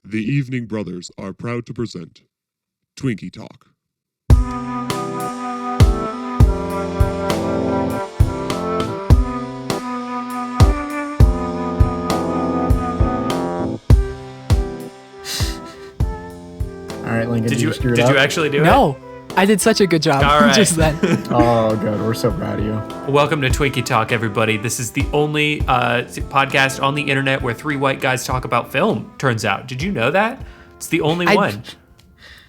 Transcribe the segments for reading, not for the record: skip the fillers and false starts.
the Evening Brothers are proud to present Twinkie Talk. All right, Lincoln, Did you actually do it? No, I did such a good job All right. just then. Oh, good. We're so proud of you. Welcome to Twinkie Talk, everybody. This is the only podcast on the internet where three white guys talk about film, turns out. Did you know that? It's the only one.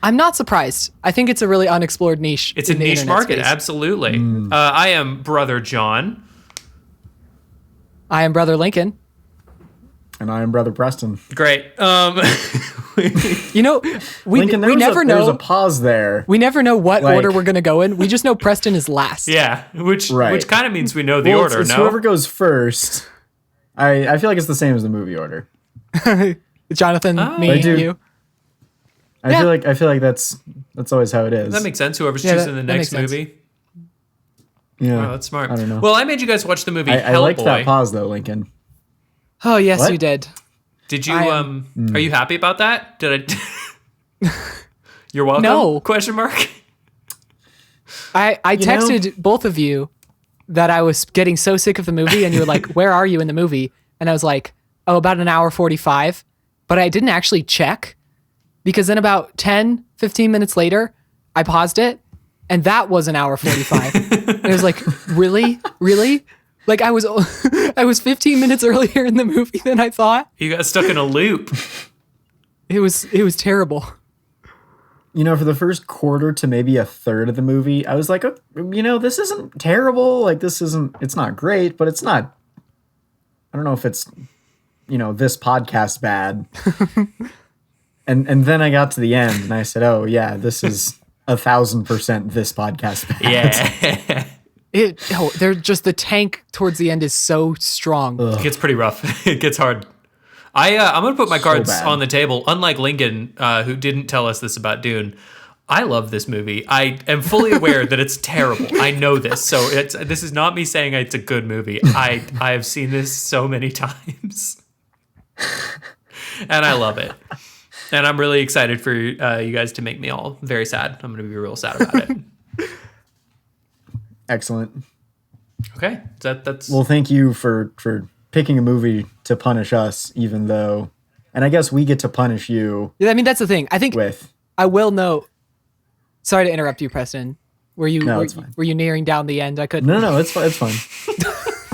I'm not surprised. I think it's a really unexplored niche. It's a in the niche internet market, space. absolutely. I am Brother John. I am Brother Lincoln. And I am Brother Preston. Great. You know, we Lincoln, never know. There's a pause there. We never know what order we're going to go in. We just know Preston is last. Yeah, which kind of means we know the Well, order, it's no? whoever goes first. I feel like it's the same as the movie order. Jonathan, me, I do. you. I feel like that's always how it is. That makes sense. Whoever's Yeah, choosing the that next makes sense. movie. Yeah. Oh, that's smart. I don't know. Well, I made you guys watch the movie Hellboy. I liked that pause though, Lincoln. Oh, yes, What? you did. Did you are you happy about that? Did I You're welcome? No. Question mark. I texted both of you that I was getting so sick of the movie, and you were like, where are you in the movie? And I was like, oh, about an hour 45. But I didn't actually check, because then about 10, 15 minutes later, I paused it, and that was an hour 45. And I was like, really? Really? Like I was 15 minutes earlier in the movie than I thought. You got stuck in a loop. It was terrible. You know, for the first quarter to maybe a third of the movie, I was like, oh, you know, this isn't terrible. Like it's not great, but it's not, I don't know if it's, you know, this podcast bad. and then I got to the end and I said, oh yeah, this is 1,000% this podcast bad. Yeah. They're just, the tank towards the end is so strong. It gets pretty rough. It gets hard. I'm going to put my cards on the table. Unlike Lincoln, who didn't tell us this about Dune, I love this movie. I am fully aware that it's terrible. I know this. So this is not me saying it's a good movie. I have seen this so many times. And I love it. And I'm really excited for you guys to make me all very sad. I'm going to be real sad about it. Excellent. Okay. That's Well, thank you for picking a movie to punish us, even though, and I guess we get to punish you. Yeah, I mean, that's the thing. I think with. I will note. Sorry to interrupt you, Preston. Were you nearing down the end? I couldn't. No, it's fine.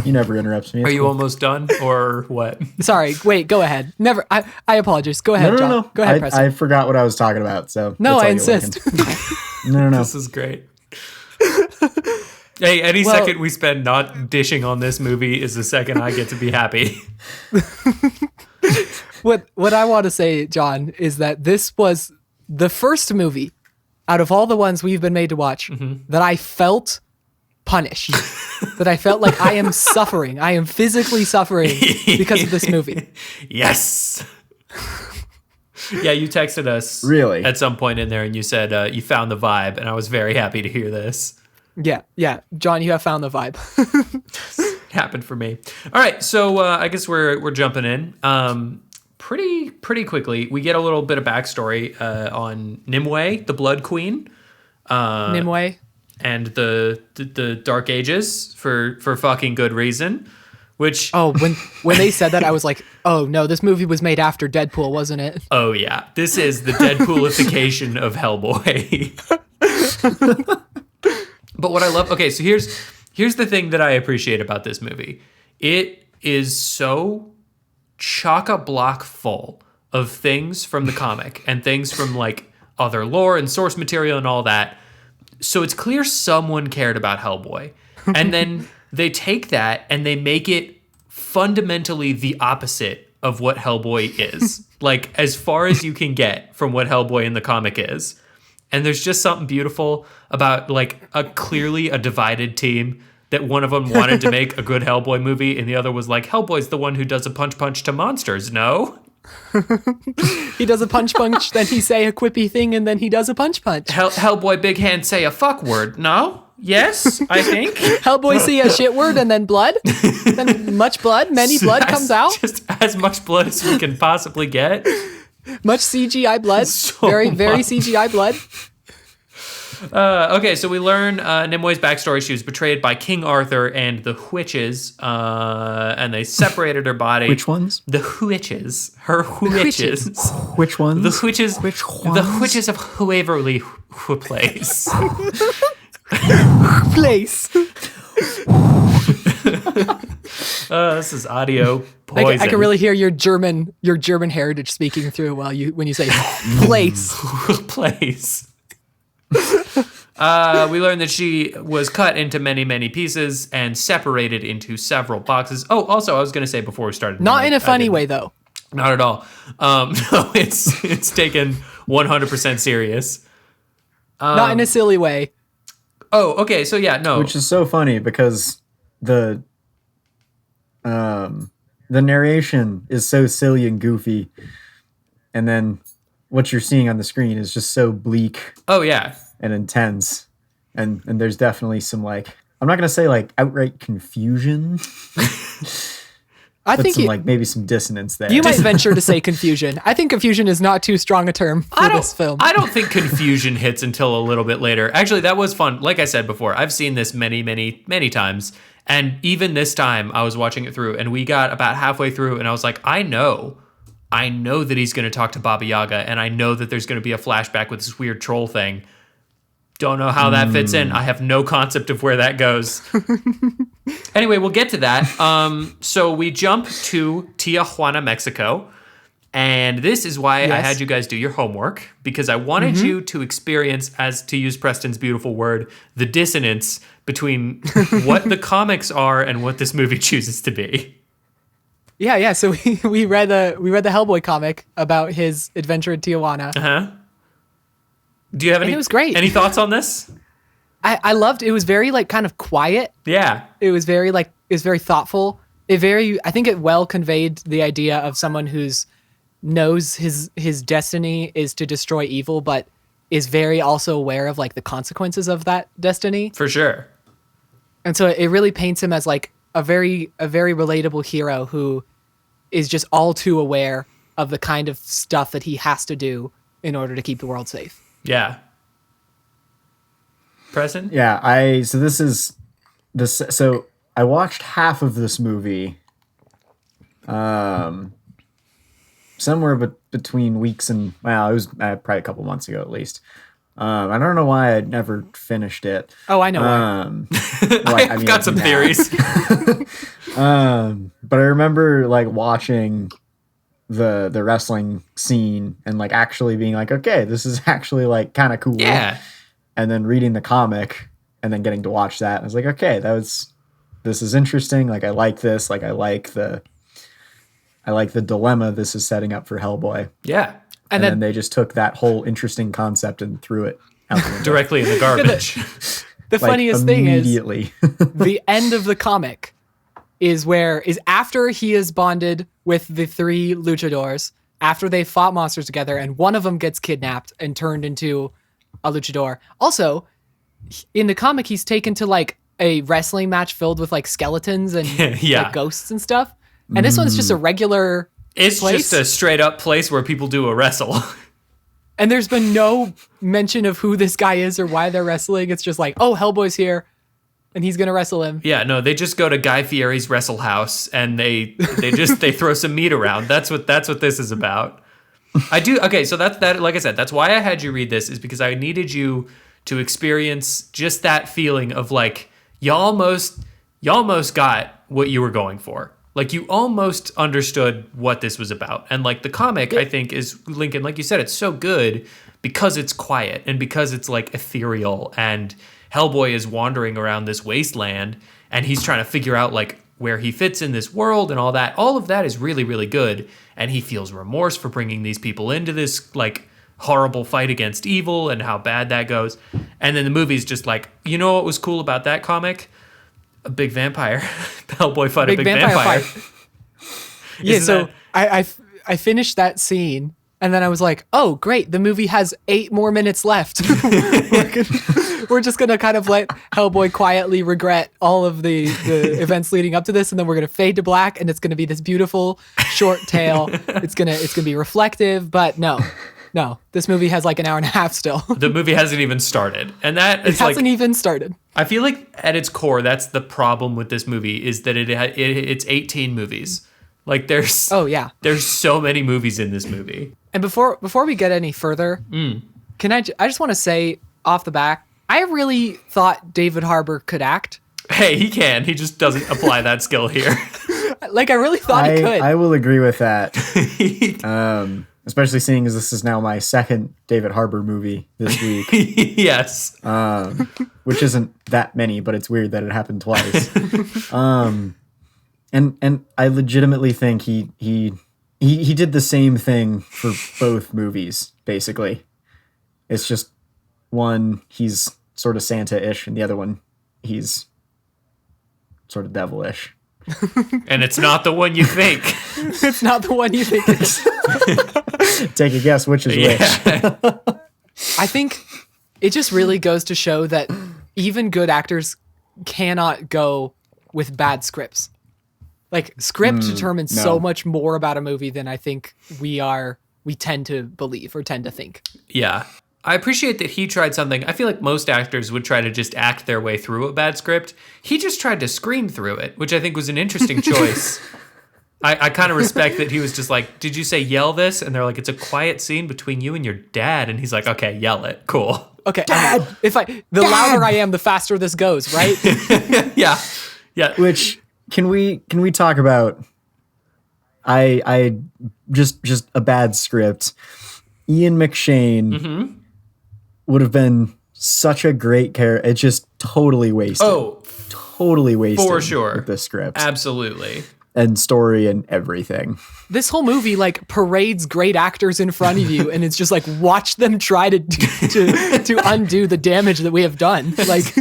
You never interrupt me. Are you almost done or what? Sorry. Wait. Go ahead. Never. I apologize. Go ahead, John. No. Go ahead, Preston. I forgot what I was talking about. So no, that's all I you, insist. Lincoln. No. This is great. Hey, any second we spend not dishing on this movie is the second I get to be happy. What I want to say, John, is that this was the first movie out of all the ones we've been made to watch that I felt punished. That I felt like I am suffering. I am physically suffering because of this movie. Yes. Yeah, you texted us really at some point in there and you said you found the vibe, and I was very happy to hear this. Yeah. John, you have found the vibe. Happened for me. All right, so I guess we're jumping in. Pretty quickly, we get a little bit of backstory on Nimue, the Blood Queen. Nimue. And the Dark Ages for fucking good reason. Which when they said that, I was like, oh no, this movie was made after Deadpool, wasn't it? Oh yeah, this is the Deadpoolification of Hellboy. But what I love, okay, so here's the thing that I appreciate about this movie. It is so chock-a-block full of things from the comic and things from like other lore and source material and all that. So it's clear someone cared about Hellboy. And then they take that and they make it fundamentally the opposite of what Hellboy is. Like, as far as you can get from what Hellboy in the comic is. And there's just something beautiful about, like, clearly a divided team, that one of them wanted to make a good Hellboy movie and the other was like, Hellboy's the one who does a punch to monsters, no? He does a punch, then he say a quippy thing, and then he does a punch. Hellboy Big Hand say a fuck word, no? Yes, I think. Hellboy see a shit word and then blood. Then much blood, many blood comes out. Just as much blood as we can possibly get. Much CGI blood. So very much. CGI blood. Okay, so we learn Nimoy's backstory. She was betrayed by King Arthur and the witches, and they separated her body. Which ones? The witches. Her witches. Which ones? The witches. Which The ones? witches of Waverly Place. Place. This is audio I poison. can really hear your German heritage speaking through when you say place. Place. We learned that she was cut into many, many pieces and separated into several boxes. Oh, also, I was going to say before we started. Not in a funny way though. Not at all. No, it's taken 100% serious. Not in a silly way. Oh, okay. So yeah, no. Which is so funny because the narration is so silly and goofy, and then what you're seeing on the screen is just so bleak Oh yeah. and intense, and there's definitely some, like, I'm not gonna say like outright confusion, I but think some like maybe some dissonance there. you might venture to say confusion. I think confusion is not too strong a term for this film. I don't think confusion hits until a little bit later. Actually, that was fun. Like I said before, I've seen this many, many, many times. And even this time, I was watching it through, and we got about halfway through, and I was like, I know that he's going to talk to Baba Yaga, and I know that there's going to be a flashback with this weird troll thing. Don't know how that fits in. I have no concept of where that goes. Anyway, we'll get to that. So we jump to Tijuana, Mexico. And this is why I Yes. had you guys do your homework, because I wanted you to experience, as to use Preston's beautiful word, the dissonance between what the comics are and what this movie chooses to be. Yeah. So we read the Hellboy comic about his adventure in Tijuana. Uh-huh. Do you have any? it was great. Any thoughts on this? I loved it. Was very like kind of quiet. Yeah. It was very thoughtful. I think it well conveyed the idea of someone who's knows his destiny is to destroy evil, but is very also aware of like the consequences of that destiny. For sure. And so it really paints him as like a very relatable hero who is just all too aware of the kind of stuff that he has to do in order to keep the world safe. Yeah. Preston? Yeah, so I watched half of this movie somewhere between weeks and, well, it was probably a couple months ago at least. I don't know why I'd never finished it. Oh, I know why. I've got some theories. But I remember like watching the wrestling scene and like actually being like, okay, this is actually like kind of cool. Yeah. And then reading the comic and then getting to watch that. I was like, okay, this is interesting. Like I like this. Like I like the dilemma this is setting up for Hellboy. Yeah. And then they just took that whole interesting concept and threw it out the window. Directly in the garbage. The funniest thing is immediately. the end of the comic is after he is bonded with the three luchadors, after they fought monsters together, and one of them gets kidnapped and turned into a luchador. Also, in the comic, he's taken to like a wrestling match filled with like skeletons and Yeah. like, ghosts and stuff. And this one's just a regular It's place. just a straight up place where people do a wrestle. And there's been no mention of who this guy is or why they're wrestling. It's just like, oh, Hellboy's here, and he's gonna wrestle him. Yeah, no, they just go to Guy Fieri's wrestle house and they throw some meat around. That's what this is about. Okay, so that's that. Like I said, that's why I had you read this, is because I needed you to experience just that feeling of like you almost got what you were going for. Like you almost understood what this was about. And like the comic, I think, is, Lincoln, like you said, it's so good because it's quiet and because it's like ethereal, and Hellboy is wandering around this wasteland and he's trying to figure out like where he fits in this world and all that. All of that is really, really good. And he feels remorse for bringing these people into this like horrible fight against evil and how bad that goes. And then the movie's just like, you know what was cool about that comic? A big vampire. Hellboy fought a big vampire. Yeah, Isn't so that- I finished that scene And then I was like, oh, great. The movie has 8 more minutes left. We're just going to kind of let Hellboy quietly regret all of the events leading up to this. And then we're going to fade to black. And it's going to be this beautiful short tale. It's going to be reflective. But no, this movie has like an hour and a half still. The movie hasn't even started. And that is hasn't even started. I feel like at its core, that's the problem with this movie is that it's 18 movies. Like there's so many movies in this movie. And before we get any further, I just want to say off the back, I really thought David Harbour could act. Hey, he can. He just doesn't apply that skill here. Like I really thought he could. I will agree with that. Especially seeing as this is now my second David Harbour movie this week. Yes. Which isn't that many, but it's weird that it happened twice. And I legitimately think he did the same thing for both movies, basically. It's just one, he's sort of Santa-ish, and the other one, he's sort of devilish. And it's not the one you think. It's not the one you think it is. Take a guess which is which. I think it just really goes to show that even good actors cannot go with bad scripts. Like script determines so much more about a movie than I think we tend to believe or tend to think. Yeah. I appreciate that he tried something. I feel like most actors would try to just act their way through a bad script. He just tried to scream through it, which I think was an interesting choice. I kind of respect that he was just like, did you say yell this? And they're like, it's a quiet scene between you and your dad. And he's like, okay, yell it. Cool. Okay. Dad! The louder I am, the faster this goes, right? Yeah. Yeah. Which can we talk about I just a bad script. Ian McShane would have been such a great character. It's just totally wasted. Oh, totally wasted. For sure. With this script. Absolutely. And story and everything. This whole movie like parades great actors in front of you, and it's just like watch them try to undo the damage that we have done. Like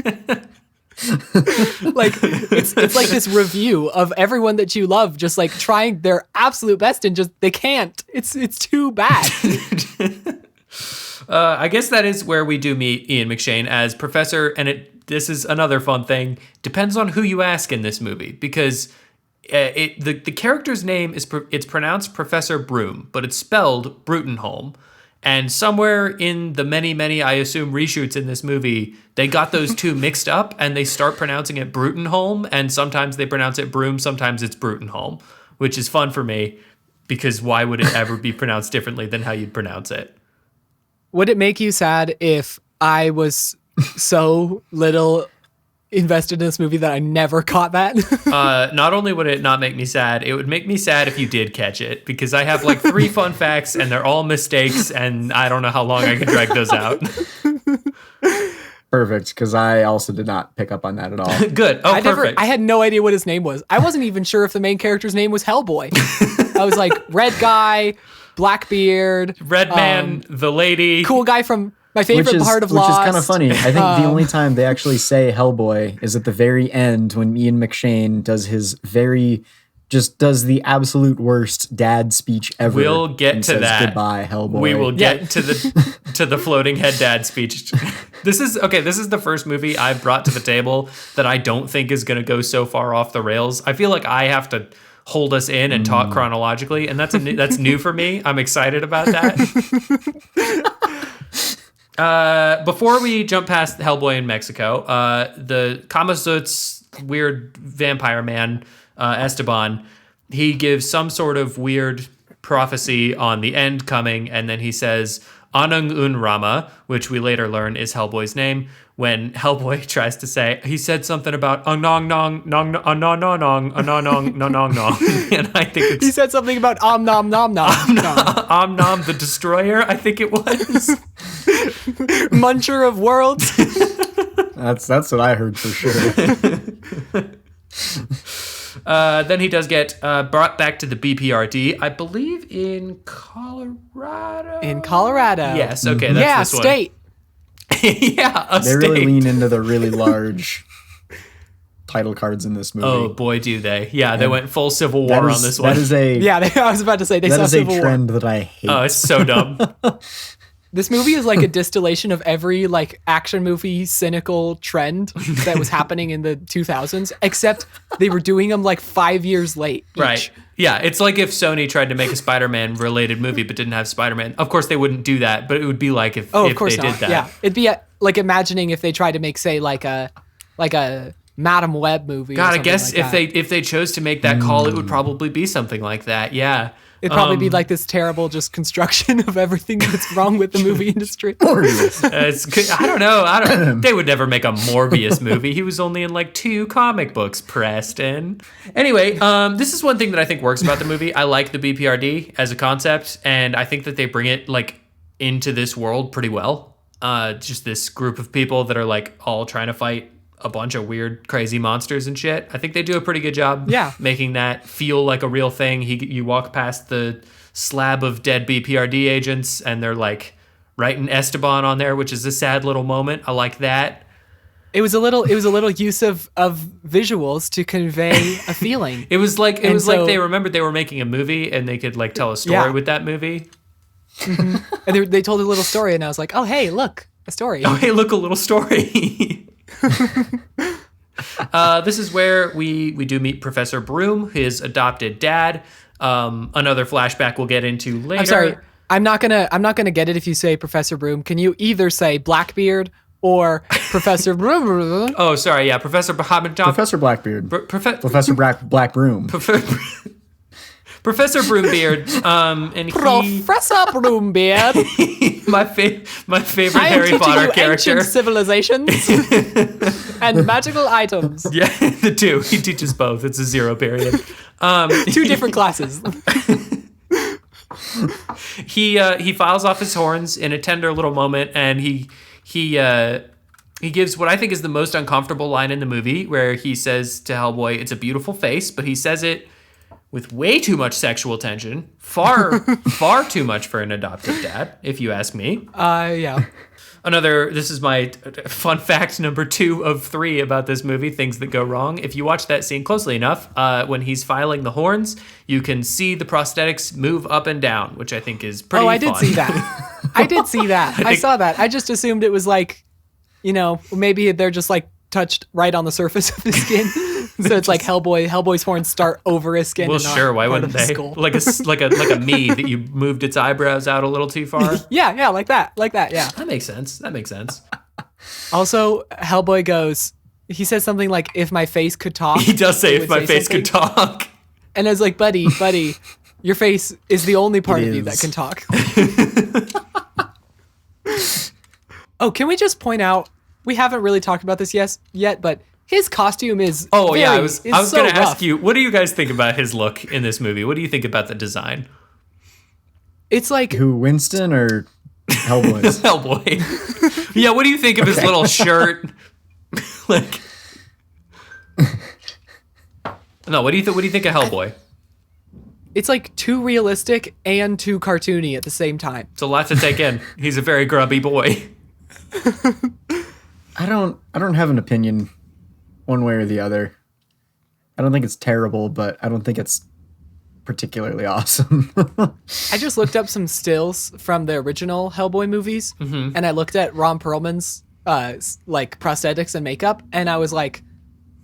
it's like this review of everyone that you love just like trying their absolute best and just they can't. It's too bad. I guess that is where we do meet Ian McShane as Professor, and this is another fun thing. Depends on who you ask in this movie, because the character's name it's pronounced Professor Broom, but it's spelled Brutenholm. And somewhere in the many, I assume, reshoots in this movie, they got those two mixed up and they start pronouncing it Brutenholm. And sometimes they pronounce it Broom, sometimes it's Brutenholm, which is fun for me because why would it ever be pronounced differently than how you'd pronounce it? Would it make you sad if I was so little invested in this movie that I never caught that? Not only would it not make me sad, it would make me sad if you did catch it, because I have like 3 fun facts and they're all mistakes and I don't know how long I can drag those out. Perfect, because I also did not pick up on that at all. Good. Oh, perfect. I had no idea what his name was. I wasn't even sure if the main character's name was Hellboy. I was like, red guy, Blackbeard. Red man, the lady. Cool guy from my favorite part of Lost. Which is kind of funny. I think the only time they actually say Hellboy is at the very end when Ian McShane does his does the absolute worst dad speech ever. We'll get to says, that. Goodbye, Hellboy. We will get to the floating head dad speech. This is the first movie I've brought to the table that I don't think is going to go so far off the rails. I feel like I have to hold us in and talk chronologically, and that's new for me. I'm excited about that. Before we jump past Hellboy in Mexico, the Kamasuts weird vampire man, Esteban, he gives some sort of weird prophecy on the end coming, and then he says Anung Unrama, which we later learn is Hellboy's name. When Hellboy tries to say, he said something about nong nong nong nong nong nong nong nong nong, and I think he said something about nom nom nom nom the Destroyer. I think it was Muncher of Worlds. That's what I heard for sure. Then he does get brought back to the BPRD, I believe in Colorado. Yes. Okay. That's this state. Yeah, they really lean into the really large title cards in this movie. Oh boy, do they! Yeah, they went full Civil War on this one. That is a Yeah, I was about to say they that saw is a Civil War. trend that I hate. Oh, it's so dumb. This movie is like a distillation of every like action movie cynical trend that was happening in the 2000s, except they were doing them like 5 years late. Each. Right. Yeah, it's like if Sony tried to make a Spider-Man related movie but didn't have Spider-Man. Of course they wouldn't do that, but it would be like if Oh, of they course did not. that. Yeah, it'd be like imagining if they tried to make, say, like a Madam Web movie. or God, I something guess like that. if they chose to make that call, it would probably be something like that. Yeah. It'd probably be like this terrible just construction of everything that's wrong with the movie industry. I don't know. They would never make a Morbius movie. He was only in like 2 comic books, Preston. Anyway, this is one thing that I think works about the movie. I like the BPRD as a concept, and I think that they bring it like into this world pretty well. Just this group of people that are like all trying to fight a bunch of weird, crazy monsters and shit. I think they do a pretty good job making that feel like a real thing. You walk past the slab of dead BPRD agents and they're like writing Esteban on there, which is a sad little moment. I like that. It was a little use of visuals to convey a feeling. It was like so, they remembered they were making a movie and they could like tell a story with that movie. And they told a little story, and I was like, oh hey, look, a story. Oh hey, look, a little story. This is where we do meet Professor Broom, his adopted dad. Another flashback we'll get into later. I'm sorry, I'm not gonna get it if you say Professor Broom. Can you either say Blackbeard or Professor Broom? Oh, sorry, yeah, Professor Professor Blackbeard. Professor Black Broom. Professor Broombeard, and Professor Broombeard. my favorite I am Harry teaching Potter you character. ancient civilizations and magical items. Yeah, the 2. He teaches both. It's a 0 period. 2 different classes. He files off his horns in a tender little moment, and he gives what I think is the most uncomfortable line in the movie, where he says to Hellboy, "It's a beautiful face," but he says it with way too much sexual tension, far too much for an adoptive dad, if you ask me. Yeah. This is my fun fact number 2 of 3 about this movie, things that go wrong. If you watch that scene closely enough, when he's filing the horns, you can see the prosthetics move up and down, which I think is pretty fun. I did see that. I did see that. I saw that. I just assumed it was like, maybe they're just like touched right on the surface of his skin. So it's like Hellboy's horns start over his skin. Well, and not sure. Why part wouldn't of his they? skull. Like a me that you moved its eyebrows out a little too far. Yeah, like that. Yeah. That makes sense. Also, Hellboy goes. He says something like, "If my face could talk." He does say, it "If would my say face could something." talk." And I was like, buddy, your face is the only part It of you that is. can talk. Oh, can we just point out, we haven't really talked about this yet, but his costume is Oh yeah, I was so going to rough. ask you, what do you guys think about his look in this movie? What do you think about the design? It's like, Who, Winston or Hellboy? Hellboy. Yeah, what do you think of his little shirt? Like, no, what do you think of Hellboy? it's like too realistic and too cartoony at the same time. It's a lot to take in. He's a very grubby boy. I don't have an opinion one way or the other. I don't think it's terrible, but I don't think it's particularly awesome. I just looked up some stills from the original Hellboy movies, and I looked at Ron Perlman's like prosthetics and makeup, and I was like,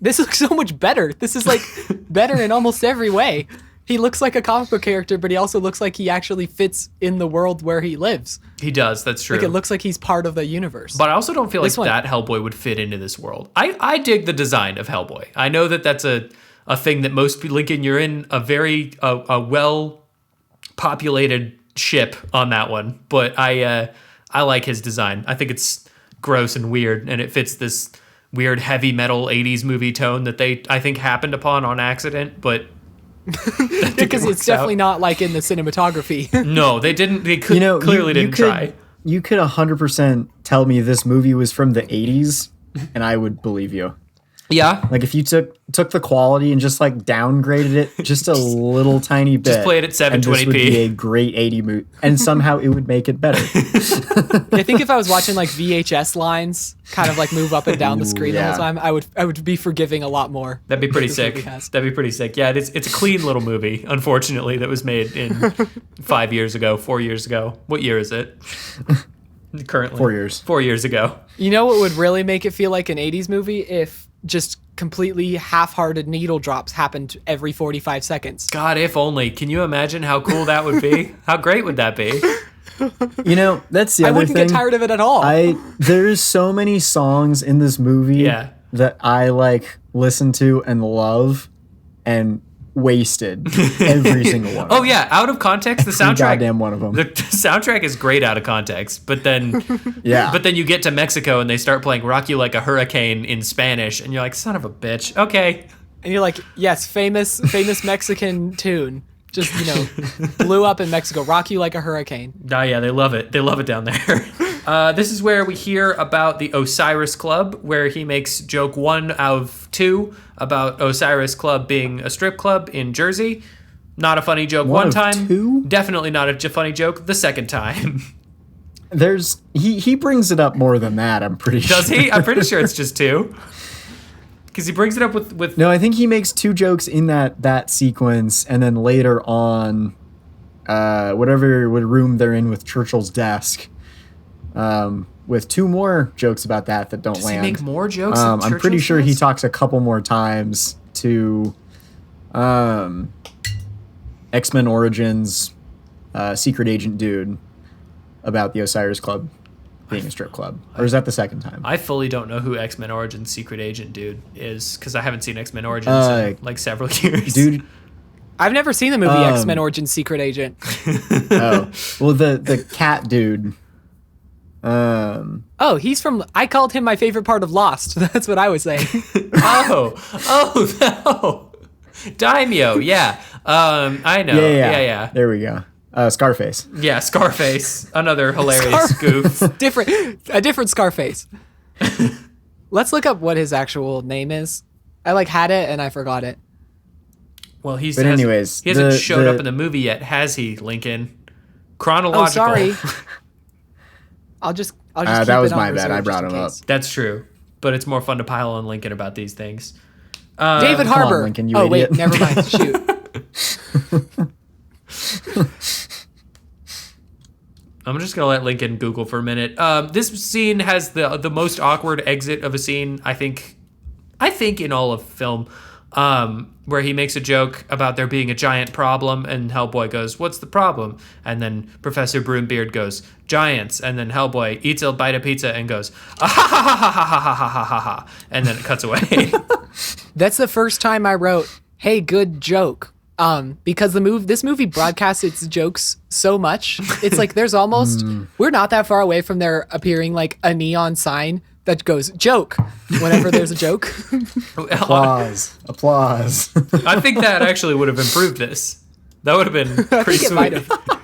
this looks so much better. This is like better in almost every way. He looks like a comic book character, but he also looks like he actually fits in the world where he lives. He does, that's true. Like, it looks like he's part of the universe. But I also don't feel like This one- that Hellboy would fit into this world. I dig the design of Hellboy. I know that that's a thing that most people, Lincoln, you're in a very a well-populated ship on that one. But I like his design. I think it's gross and weird, and it fits this weird heavy metal 80s movie tone that they, I think, happened upon on accident, but because it's definitely not like in the cinematography. no, they didn't. They clearly didn't try. You could 100% tell me this movie was from the 80s, and I would believe you. Yeah. Like if you took the quality and just like downgraded it just a little tiny bit, Just play it at and this 720p. would be a great 80 movie, and somehow it would make it better. I think if I was watching like VHS lines kind of like move up and down the screen the yeah. whole time, I would be forgiving a lot more. That'd be pretty This sick. movie has. That'd be pretty sick. Yeah, it's a clean little movie, unfortunately, that was made in 4 years ago. What year is it? Currently. 4 years. 4 years ago. You know what would really make it feel like an 80s movie? If just completely half-hearted needle drops happened every 45 seconds. God, if only. Can you imagine how cool that would be? How great would that be? You know, that's the I other wouldn't thing. get tired of it at all. There's so many songs in this movie Yeah. that I like listen to and love and wasted every single one. Oh yeah, out of context, the Every soundtrack. goddamn one of them. The soundtrack is great out of context, but then Yeah. but then you get to Mexico and they start playing "Rock You Like a Hurricane" in Spanish, and you're like, son of a bitch. Okay. And you're like, yes, famous Mexican tune. Just, blew up in Mexico. Rock You Like a Hurricane. Oh yeah, they love it. They love it down there. This is where we hear about the Osiris Club, where he makes joke 1 out of 2 about Osiris Club being a strip club in Jersey. Not a funny joke one of time. 2? Definitely not a funny joke the second time. There's he brings it up more than that, I'm pretty sure. Does he? I'm pretty sure it's just 2. Because he brings it up with No, I think he makes 2 jokes in that sequence, and then later on, whatever room they're in with Churchill's desk, with 2 more jokes about that don't Does land. he make more jokes? at I'm pretty Churchill's sure he desk? talks a couple more times to X-Men Origins secret agent dude about the Osiris Club being a strip club. Or is that the second time? I fully don't know who X-Men Origins secret agent dude is, because I haven't seen X-Men Origins in like several years. Dude, I've never seen the movie X-Men Origins Secret Agent. oh. Well, the cat dude. Oh, he's from... I called him my favorite part of Lost. That's what I was saying. Oh, Daimyo, yeah. I know. Yeah. There we go. Scarface. Yeah, Scarface, another hilarious goof. A different Scarface. Let's look up what his actual name is. I had it and I forgot it. Well, he But anyways, hasn't showed up in the movie yet, has he, Lincoln? Chronological. Oh, sorry. I'll just keep that was it on my bad. reserve I brought just in him up. case. That's true, but it's more fun to pile on Lincoln about these things. David come on, Harbour. Lincoln, you oh idiot. wait, never mind. Shoot. I'm just gonna let Lincoln Google for a minute. This scene has the most awkward exit of a scene I think in all of film, where he makes a joke about there being a giant problem, and Hellboy goes, "What's the problem?" And then Professor Broombeard goes, "Giants." And then Hellboy eats a bite of pizza and goes, "Ah ha ha ha ha ha ha ha ha ha ha," and then it cuts away. That's the first time I wrote, "Hey, good joke." Because this movie broadcasts its jokes so much. It's like there's almost we're not that far away from there appearing like a neon sign that goes "joke" whenever there's a joke. Applause. I think that actually would have improved this. That would have been I pretty think it might sweet. have.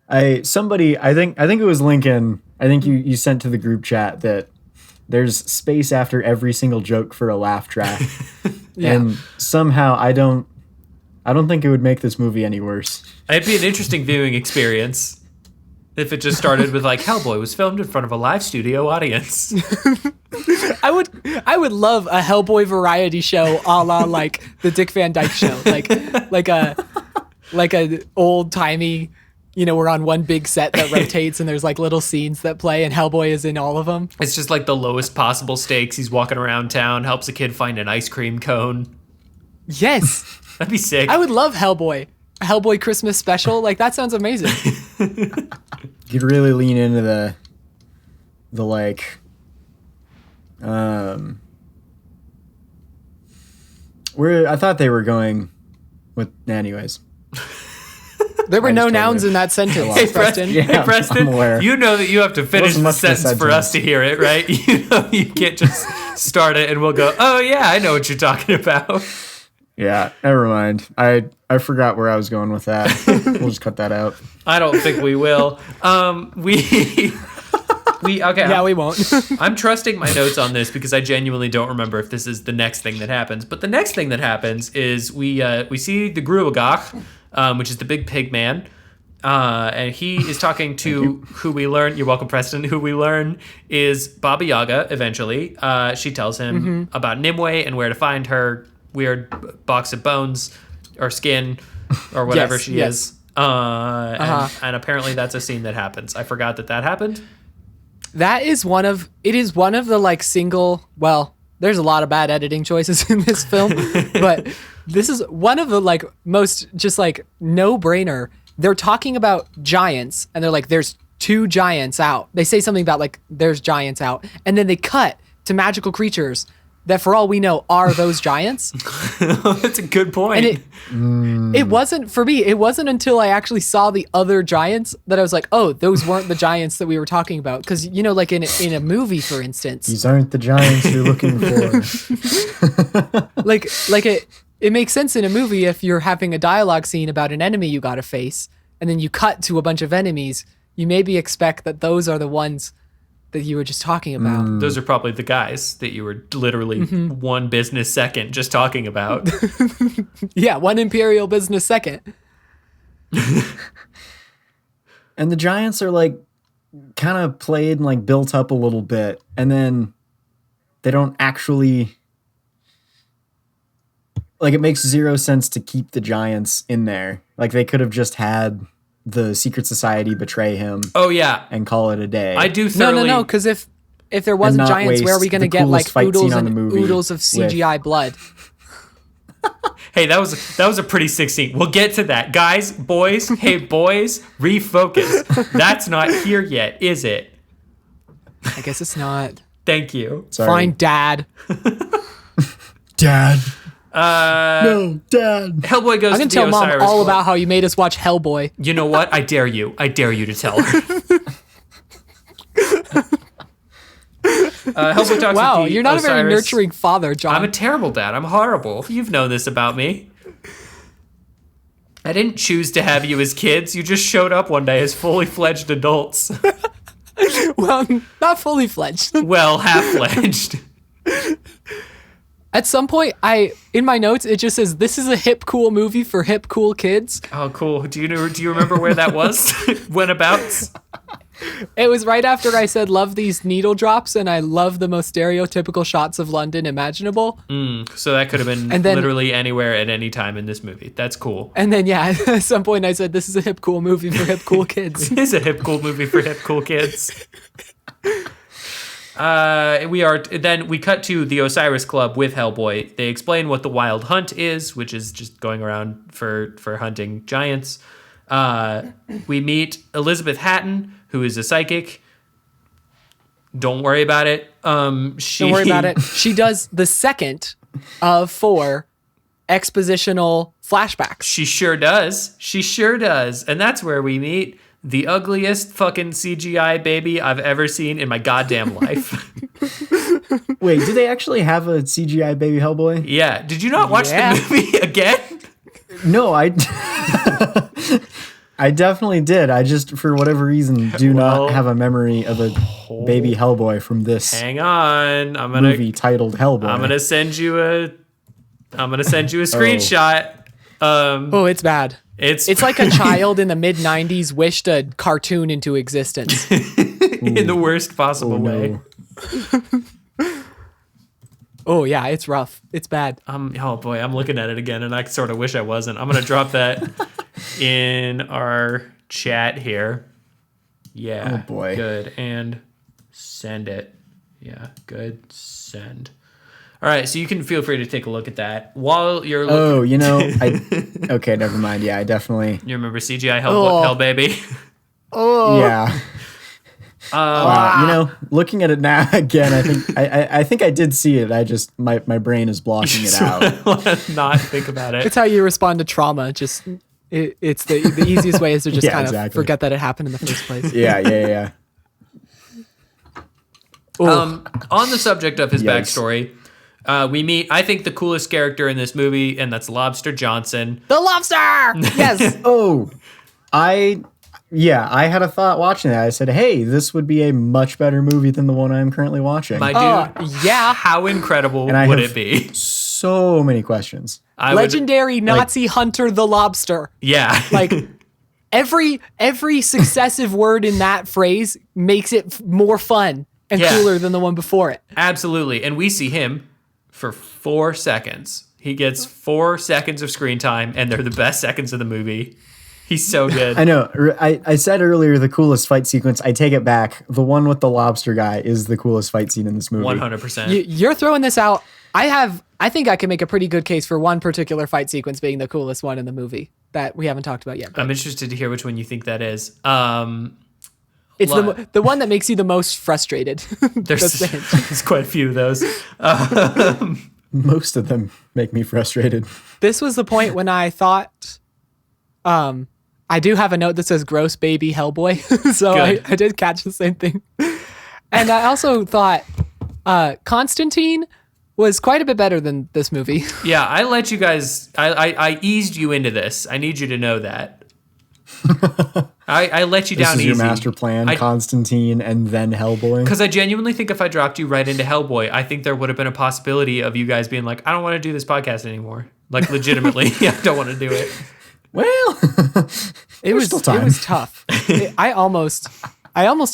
I think it was Lincoln. I think you sent to the group chat that there's space after every single joke for a laugh track. Yeah. And somehow I don't think it would make this movie any worse. It'd be an interesting viewing experience if it just started with like Hellboy was filmed in front of a live studio audience. I would love a Hellboy variety show a la like the Dick Van Dyke Show. Like a old timey, we're on one big set that rotates and there's like little scenes that play and Hellboy is in all of them. It's just like the lowest possible stakes. He's walking around town, helps a kid find an ice cream cone. Yes. That'd be sick. I would love Hellboy. A Hellboy Christmas special. Like that sounds amazing. You'd really lean into the like where I thought they were going with anyways. There were I no just nouns totally- in that sentence, Hey, Preston. Yeah. Hey, Preston, I'm aware. you know that you have to finish Wasn't the much of a sentence for us to hear it, right? You know you can't just start it and we'll go, "Oh yeah, I know what you're talking about." Yeah, never mind. I forgot where I was going with that. We'll just cut that out. I don't think we will. We Yeah, we won't. I'm trusting my notes on this because I genuinely don't remember if this is the next thing that happens. But the next thing that happens is we see the Gruagach, which is the big pig man, and he is talking to who we learn. You're welcome, Preston. Who we learn is Baba Yaga. Eventually, she tells him about Nimue and where to find her weird box of bones or skin or whatever she is. And apparently that's a scene that happens. I forgot that happened. It is one of the like single, well, there's a lot of bad editing choices in this film, but this is one of the like most just like no brainer. They're talking about giants and they're like, there's 2 giants out. They say something about like, there's giants out. And then they cut to magical creatures that for all we know are those giants. That's a good point. And it wasn't for me. It wasn't until I actually saw the other giants that I was like, oh, those weren't the giants that we were talking about. Because, you know, like in a movie, for instance. These aren't the giants you're looking for. like it makes sense in a movie if you're having a dialogue scene about an enemy you got to face, and then you cut to a bunch of enemies, you maybe expect that those are the ones that you were just talking about. Those are probably the guys that you were literally one business second just talking about. Yeah, one imperial business second. And the giants are like kind of played and like built up a little bit, and then they don't actually, like, it makes 0 sense to keep the giants in there. Like, they could have just had the secret society betray him. Oh yeah, and call it a day. I do thoroughly. No, because if there wasn't giants, where are we going to get like oodles and oodles of CGI blood? Hey, that was a pretty sick scene. We'll get to that, guys, boys. Hey, boys, refocus. That's not here yet, is it? I guess it's not. Thank you. Sorry. Fine, Dad. Dad. No, Dad. Hellboy goes I'm gonna to tell the Mom Osiris all Club. about how you made us watch Hellboy. You know what? I dare you. I dare you to tell her. Hellboy talks Wow, with the you're not a very Osiris. nurturing father, John. I'm a terrible dad. I'm horrible. You've known this about me. I didn't choose to have you as kids. You just showed up one day as fully fledged adults. Well, not fully fledged. Well, half fledged. At some point, in my notes, it just says, this is a hip, cool movie for hip, cool kids. Oh, cool. Do you remember where that was? Whenabouts? It was right after I said, love these needle drops, and I love the most stereotypical shots of London imaginable. So that could have been And then- literally anywhere at any time in this movie. That's cool. And then, yeah, at some point I said, this is a hip, cool movie for hip, cool kids. It is a hip, cool movie for hip, cool kids. We cut to the Osiris Club with Hellboy. They explain what the Wild Hunt is, which is just going around for hunting giants. We meet Elizabeth Hatton, who is a psychic. Don't worry about it. Don't worry about it. She does the second of 4 expositional flashbacks. She sure does. She sure does. And that's where we meet the ugliest fucking CGI baby I've ever seen in my goddamn life. Wait, do they actually have a CGI baby Hellboy? Yeah. Did you not watch Yeah. the movie again? No, I definitely did. I just, for whatever reason, do Well, not have a memory of a baby Hellboy from this Hang on. movie titled Hellboy. I'm gonna send you a screenshot. Oh, it's bad. It's It's like a child in the mid-90s wished a cartoon into existence. in the worst possible way. Oh, yeah, it's rough. It's bad. Oh boy, I'm looking at it again, and I sort of wish I wasn't. I'm gonna drop that in our chat here. Yeah. Oh, boy. Good, and send it. Yeah. Good. Send. All right, so you can feel free to take a look at that while you're looking. Oh, okay, never mind. Yeah, I definitely. You remember CGI Hell Baby? Yeah. Wow, looking at it now again, I think I did see it. I just my brain is blocking it out. I want to not think about it. It's how you respond to trauma. Just it's the easiest way is to just Yeah, kind of exactly. forget that it happened in the first place. Yeah. On the subject of his Yikes. backstory, we meet, I think, the coolest character in this movie, and that's Lobster Johnson. The lobster. Yes. Oh, I Yeah, I had a thought watching that. I said, hey, this would be a much better movie than the one I'm currently watching. My dude, yeah. how incredible And I would have it be? So many questions. Legendary Nazi hunter the lobster. Yeah. Like every successive word in that phrase makes it more fun and cooler than the one before it. Absolutely. And we see him for 4 seconds. He gets 4 seconds of screen time, and they're the best seconds of the movie. He's so good. I know. I said earlier the coolest fight sequence. I take it back. The one with the lobster guy is the coolest fight scene in this movie. 100%. You're throwing this out. I think I can make a pretty good case for one particular fight sequence being the coolest one in the movie that we haven't talked about yet. I'm interested to hear which one you think that is. It's the one that makes you the most frustrated. There's quite a few of those. Most of them make me frustrated. This was the point when I thought, I do have a note that says gross baby Hellboy. So I did catch the same thing. And I also thought Constantine was quite a bit better than this movie. Yeah, I let you guys, I eased you into this. I need you to know that. I let you down easy. This is your master plan, Constantine and then Hellboy? Because I genuinely think if I dropped you right into Hellboy, I think there would have been a possibility of you guys being like, I don't want to do this podcast anymore. Like, legitimately, I don't want to do it. Well, it was tough. I almost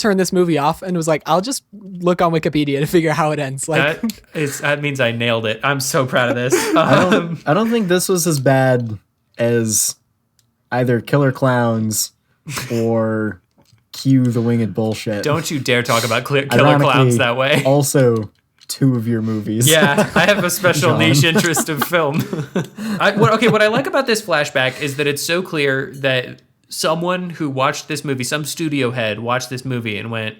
turned this movie off and was like, I'll just look on Wikipedia to figure out how it ends. Like, that means I nailed it. I'm so proud of this. I don't think this was as bad as either Killer Clowns or Cue the Winged Bullshit. Don't you dare talk about Killer Clowns that way. Also, 2 of your movies. Yeah, I have a special niche interest of film. What I like about this flashback is that it's so clear that someone who watched this movie, some studio head watched this movie and went,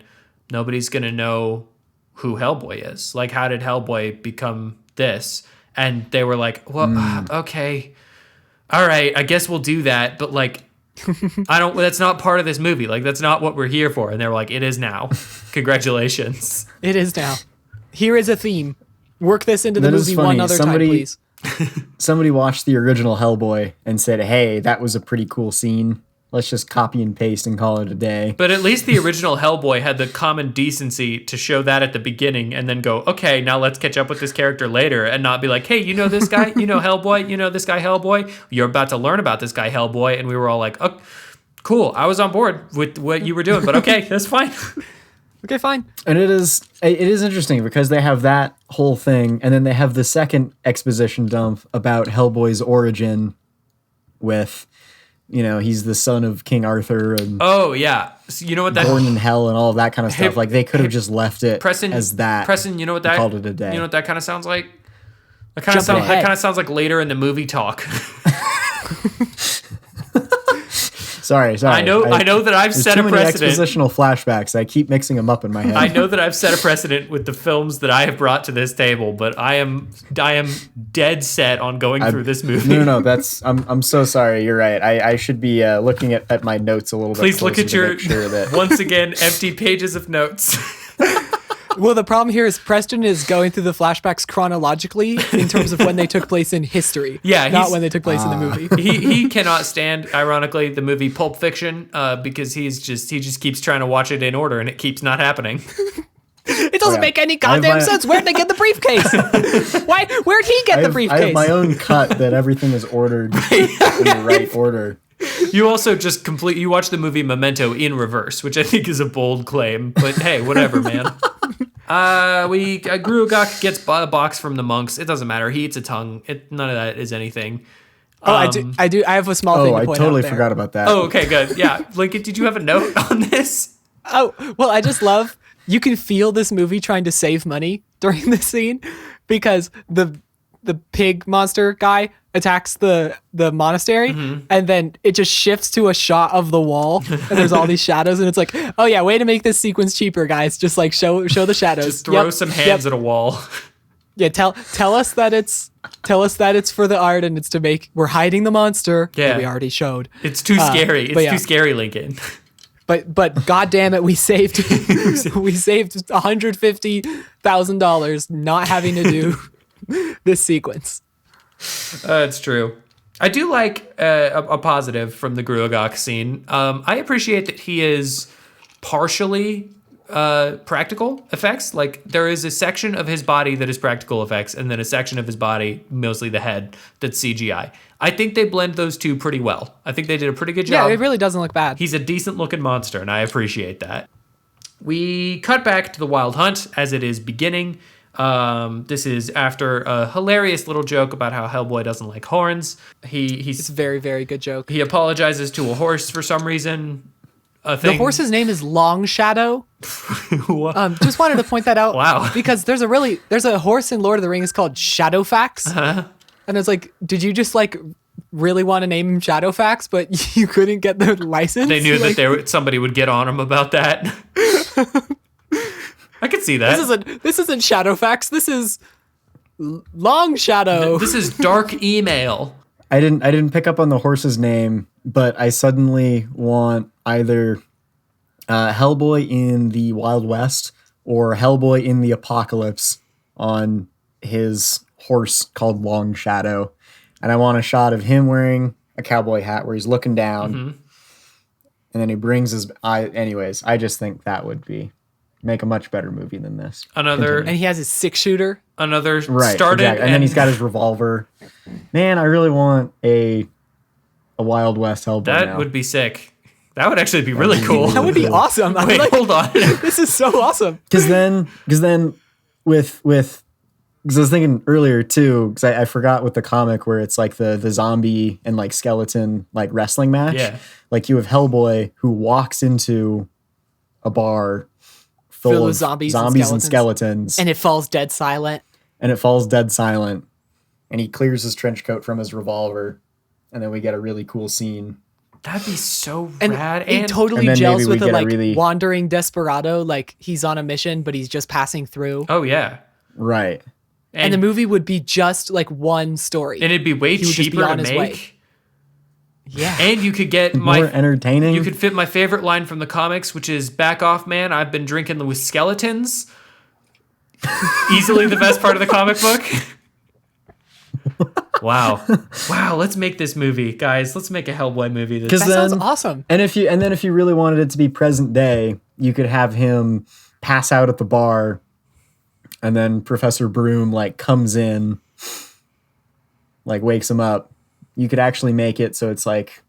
nobody's going to know who Hellboy is. Like, how did Hellboy become this? And they were like, well, okay, all right, I guess we'll do that. But like, that's not part of this movie. Like, that's not what we're here for. And they were like, it is now. Congratulations. It is now. Here is a theme. Work this into the movie one other time, please. Somebody watched the original Hellboy and said, hey, that was a pretty cool scene. Let's just copy and paste and call it a day. But at least the original Hellboy had the common decency to show that at the beginning and then go, okay, now let's catch up with this character later, and not be like, hey, you know this guy? You know Hellboy? You know this guy Hellboy? You're about to learn about this guy Hellboy. And we were all like, oh, cool. I was on board with what you were doing, but okay, that's fine. Okay, fine. And it is interesting because they have that whole thing, and then they have the second exposition dump about Hellboy's origin with, you know, he's the son of King Arthur and oh yeah, so you know what that born in hell and all of that kind of stuff. Like they could have just left it Preston, as that. Preston, you know what that called it a day. You know what that kind of sounds like? That kind of sounds like later in the movie talk. Sorry. I know that I've set a precedent. Expositional flashbacks. I keep mixing them up in my head. I know that I've set a precedent with the films that I have brought to this table, but I am dead set on going through this movie. No. That's I'm so sorry. You're right. I should be looking at my notes a little bit. Please look at your sure that once again empty pages of notes. Well, the problem here is Preston is going through the flashbacks chronologically in terms of when they took place in history. Yeah, not when they took place in the movie. He cannot stand, ironically, the movie Pulp Fiction because he just keeps trying to watch it in order and it keeps not happening. It doesn't make any goddamn sense. Where'd they get the briefcase? Where'd he get the briefcase? I have my own cut that everything is ordered in the right order. You also just you watch the movie Memento in reverse, which I think is a bold claim, but hey, whatever, man. Gruagach gets a box from the monks. It doesn't matter. He eats a tongue. None of that is anything. I do. I have a small thing to point out. I totally forgot about that. Oh, okay, good. Yeah. Lincoln, did you have a note on this? Oh, well, I just love, you can feel this movie trying to save money during this scene because the pig monster guy attacks the monastery, and then it just shifts to a shot of the wall and there's all these shadows, and it's like, oh yeah, way to make this sequence cheaper, guys. Just like show the shadows. Just throw some hands at a wall. Yeah, tell us that it's for the art and it's to make, we're hiding the monster that we already showed. It's too scary. It's too scary, Lincoln. But god damn it, we saved $150,000 not having to do this sequence. It's true. I do like a positive from the Gruagach scene. I appreciate that he is partially practical effects. Like there is a section of his body that is practical effects, and then a section of his body, mostly the head, that's CGI. I think they blend those two pretty well. I think they did a pretty good job. Yeah, it really doesn't look bad. He's a decent looking monster, and I appreciate that. We cut back to the wild hunt as it is beginning. This is after a hilarious little joke about how Hellboy doesn't like horns. It's a very, very good joke. He apologizes to a horse for some reason. The horse's name is Long Shadow. Just wanted to point that out. Wow. Because there's a horse in Lord of the Rings called Shadowfax. Uh-huh. And it's like, did you just like really want to name him Shadowfax, but you couldn't get the license? They knew that somebody would get on him about that. I could see that. This isn't Shadowfax. This is Long Shadow. This is dark email. I didn't pick up on the horse's name, but I suddenly want either Hellboy in the Wild West or Hellboy in the Apocalypse on his horse called Long Shadow. And I want a shot of him wearing a cowboy hat where he's looking down. Mm-hmm. And then he brings his eye. Anyways, I just think that would make a much better movie than this. And he has his 6-shooter. Another right, started. Exactly. And then he's got his revolver. Man, I really want a Wild West Hellboy. That would be sick. That would actually be really cool. That would be awesome. Wait, hold on. This is so awesome. Because then with because I was thinking earlier too, because I forgot with the comic where it's like the zombie and like skeleton like wrestling match. Yeah. Like you have Hellboy who walks into a bar full of zombies and skeletons. And it falls dead silent. And he clears his trench coat from his revolver. And then we get a really cool scene. That'd be so and rad. It totally gels with a wandering desperado. Like he's on a mission, but he's just passing through. Oh, yeah. Right. And the movie would be just like one story. And it'd be way cheaper to make. Way. Yeah. And you could get more entertaining. You could fit my favorite line from the comics, which is "Back off, man. I've been drinking with skeletons." Easily the best part of the comic book. Wow. Let's make this movie, guys. Let's make a Hellboy movie. That sounds awesome. And if you really wanted it to be present day, you could have him pass out at the bar, and then Professor Broom like comes in, like wakes him up. You could actually make it so it's like,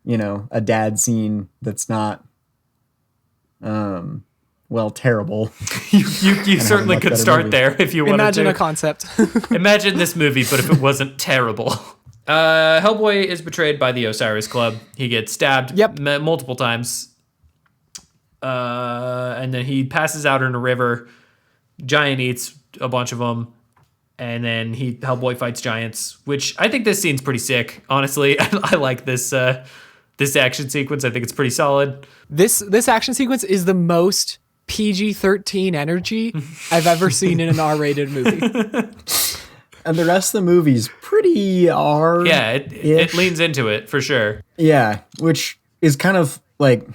a dad scene that's not, terrible. You certainly could start there if you wanted to. Imagine a concept. Imagine this movie, but if it wasn't terrible. Hellboy is betrayed by the Osiris Club. He gets stabbed multiple times. And then he passes out in a river. Giant eats a bunch of them. And then Hellboy fights giants, which I think this scene's pretty sick. Honestly, I like this action sequence. I think it's pretty solid. This action sequence is the most PG-13 energy I've ever seen in an R-rated movie. And the rest of the movie's pretty R. Yeah, it leans into it for sure. Yeah, which is kind of like,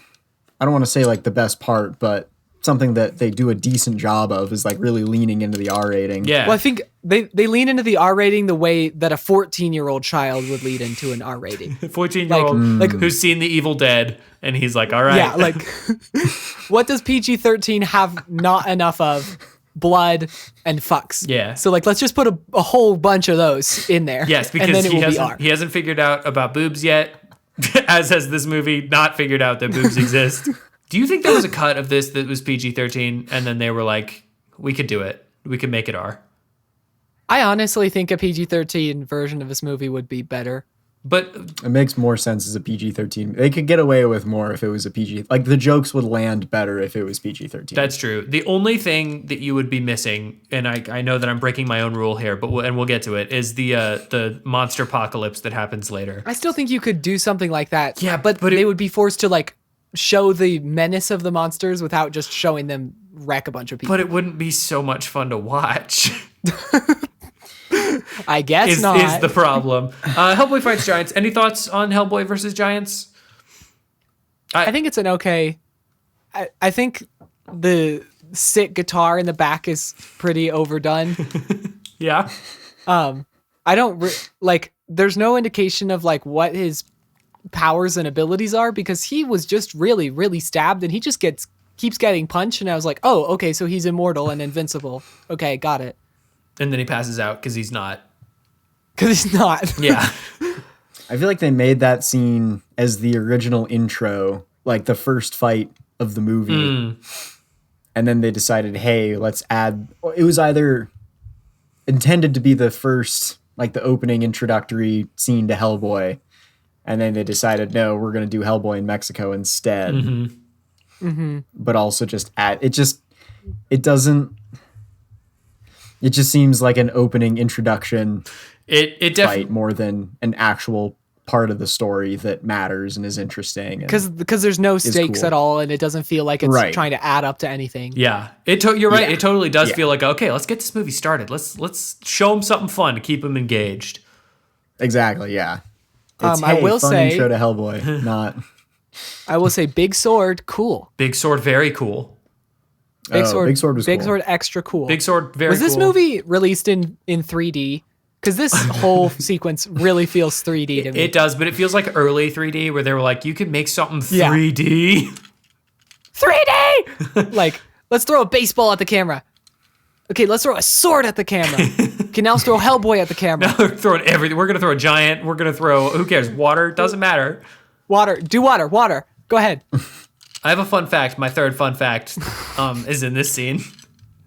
I don't want to say like the best part, but something that they do a decent job of is like really leaning into the R rating. Yeah. Well, I think they lean into the R rating the way that a 14-year-old child would lead into an R rating. 14-year-old who's seen The Evil Dead, and he's like, all right. Yeah, like, what does PG-13 have not enough of? Blood and fucks. Yeah. So like, let's just put a whole bunch of those in there. Yes, because he hasn't figured out about boobs yet, as has this movie not figured out that boobs exist. Do you think there was a cut of this that was PG-13 and then they were like, we could do it. We could make it R? I honestly think a PG-13 version of this movie would be better. But it makes more sense as a PG-13. They could get away with more if it was a PG. Like the jokes would land better if it was PG-13. That's true. The only thing that you would be missing, and I know that I'm breaking my own rule here, but we'll get to it, is the monster apocalypse that happens later. I still think you could do something like that. Yeah, but they would be forced to like show the menace of the monsters without just showing them wreck a bunch of people. But it wouldn't be so much fun to watch. I guess not. Is the problem. Hellboy fights giants. Any thoughts on Hellboy versus giants? I think it's an okay. I think the sick guitar in the back is pretty overdone. Yeah. I don't like there's no indication of like what his powers and abilities are, because he was just really, really stabbed and he just keeps getting punched. And I was like, oh, okay, so he's immortal and invincible. Okay, got it. And then he passes out because he's not. Because he's not. Yeah. I feel like they made that scene as the original intro, like the first fight of the movie. And then they decided, hey, let's add. It was either intended to be the first, like the opening introductory scene to Hellboy. And then they decided, no, we're going to do Hellboy in Mexico instead. But also just add. It just seems like an opening introduction It fight more than an actual part of the story that matters and is interesting. Because there's no stakes cool. at all, and it doesn't feel like it's Right. trying to add up to anything. Yeah, you're right. Yeah. It totally does Yeah. feel like, okay, let's get this movie started. Let's show them something fun to keep them engaged. Exactly, yeah. It's, I will fun say- intro to Hellboy, not... I will say big sword, cool. Big sword, very cool. Big sword Big Sword was big cool. sword extra cool. Big sword, very Was this cool. movie released in 3D? Because this whole sequence really feels 3D to me. It does, but it feels like early 3D where they were like, you can make something Yeah. 3D. 3D! Like, let's throw a baseball at the camera. Okay, let's throw a sword at the camera. Okay, now let's throw Hellboy at the camera. We're throwing everything. We're gonna throw a giant. We're gonna throw. Who cares? Water doesn't matter. Water. Do water. Water. Go ahead. I have a fun fact. My third fun fact is in this scene.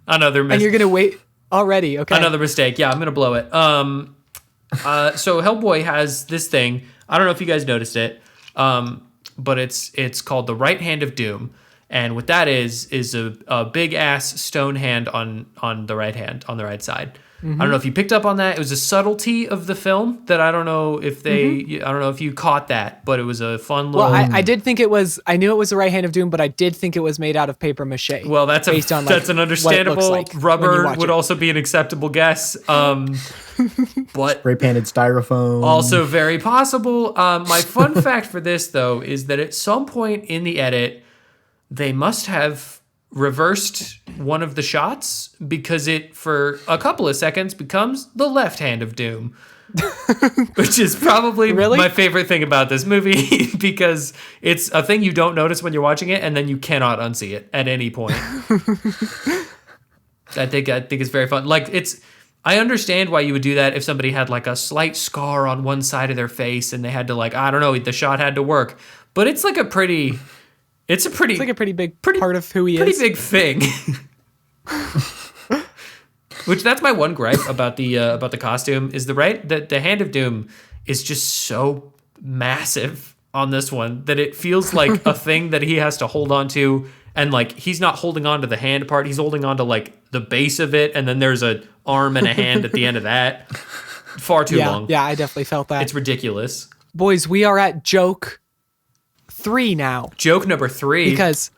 Another And you're going to wait already. Okay. Another mistake. Yeah, I'm gonna blow it. So Hellboy has this thing. I don't know if you guys noticed it, but it's called the right hand of doom, and what that is a big ass stone hand on the right hand, on the right side. I don't know if you picked up on that. It was a subtlety of the film that I don't know if I don't know if you caught that, but it was a fun little. Well, I did think it was. I knew it was the right hand of doom, but I did think it was made out of paper mache. Well, that's based on, like, that's an what it understandable. looks like when you Rubber watch would it. also be an acceptable guess. But Spray-painted styrofoam. also very possible. My fun fact for this, though, is that at some point in the edit, they must have reversed one of the shots because it, for a couple of seconds, becomes the left hand of doom. Which is probably Really? my favorite thing about this movie because it's a thing you don't notice when you're watching it, and then you cannot unsee it at any point. I think it's very fun. Like, I understand why you would do that if somebody had like a slight scar on one side of their face and they had to, like, I don't know, the shot had to work. But it's like a pretty It's like a pretty big part of who he pretty is. big thing. Which, that's my one gripe about the costume is the hand of doom is just so massive on this one that it feels like a thing that he has to hold on to, and like he's not holding on to the hand part, he's holding on to like the base of it, and then there's an arm and a hand at the end of that. Far too long. Yeah, I definitely felt that. It's ridiculous. Boys, we are at joke 3 now. Joke number 3. Because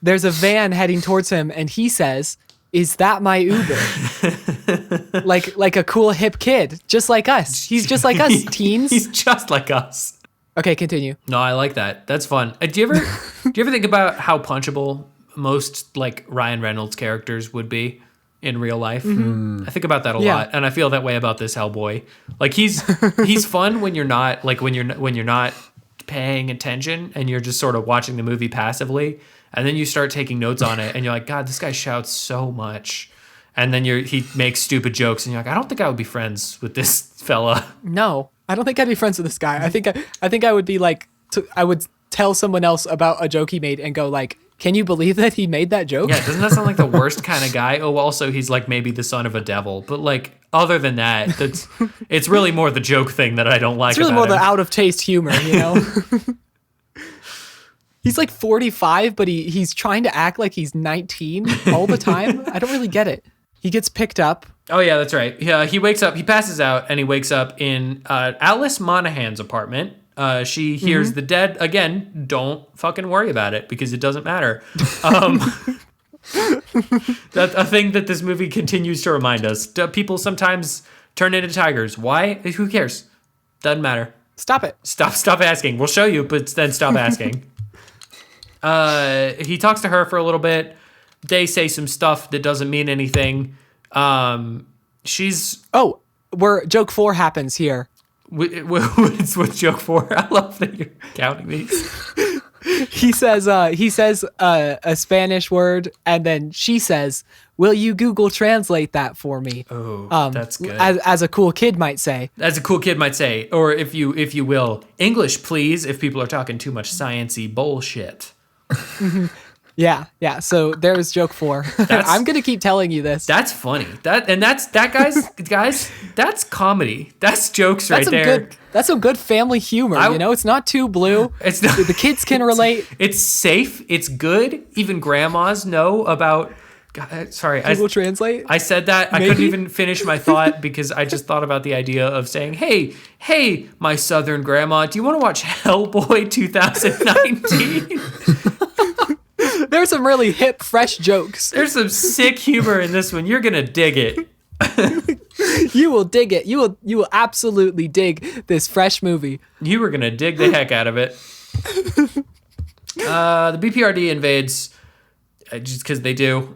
there's a van heading towards him, and he says, "Is that my Uber?" like a cool hip kid, just like us. He's just like us, teens. He's just like us. Okay, continue. No, I like that. That's fun. Do you ever think about how punchable most like Ryan Reynolds characters would be in real life? I think about that a Yeah. lot, and I feel that way about this Hellboy. Like he's fun when you're not when you're not paying attention and you're just sort of watching the movie passively, and then you start taking notes on it, and you're like, God, this guy shouts so much. And then he makes stupid jokes, and you're like, I don't think I would be friends with this fella. No, I don't think I'd be friends with this guy. I think I would be like, I would tell someone else about a joke he made and go like, "Can you believe that he made that joke?" Yeah, doesn't that sound like the worst kind of guy? Oh, also, he's like maybe the son of a devil. But like, other than that, it's really more the joke thing that I don't like. It's really about more the him. out of taste humor, you know? He's like 45, but he's trying to act like he's 19 all the time. I don't really get it. He gets picked up. Oh yeah, that's right. Yeah, he wakes up. He passes out, and he wakes up in Alice Monaghan's apartment. She hears the dead again. Don't fucking worry about it because it doesn't matter. That's a thing that this movie continues to remind us. People sometimes turn into tigers. Why? Who cares? Doesn't matter. Stop it. Stop asking. We'll show you, but then stop asking. He talks to her for a little bit. They say some stuff that doesn't mean anything. She's Oh, joke 4 happens here. What's joke 4? I love that you're counting these. He says a Spanish word, and then she says, "Will you Google Translate that for me?" Oh, that's good. As a cool kid might say. As a cool kid might say, or if you will, English, please. If people are talking too much sciencey bullshit. Yeah. So there's joke 4. I'm gonna keep telling you this. That's funny. Guys. That's comedy. That's jokes right there. That's some good family humor. It's not too blue. It's not, the kids can relate. It's safe. It's good. Even grandmas know about. Sorry, Google Translate. I said that. Maybe? I couldn't even finish my thought because I just thought about the idea of saying, "Hey, my Southern grandma, do you want to watch Hellboy 2019?" There's some really hip, fresh jokes. There's some sick humor in this one. You're gonna dig it. You will dig it. You will absolutely dig this fresh movie. You were gonna dig the heck out of it. The BPRD invades just because they do.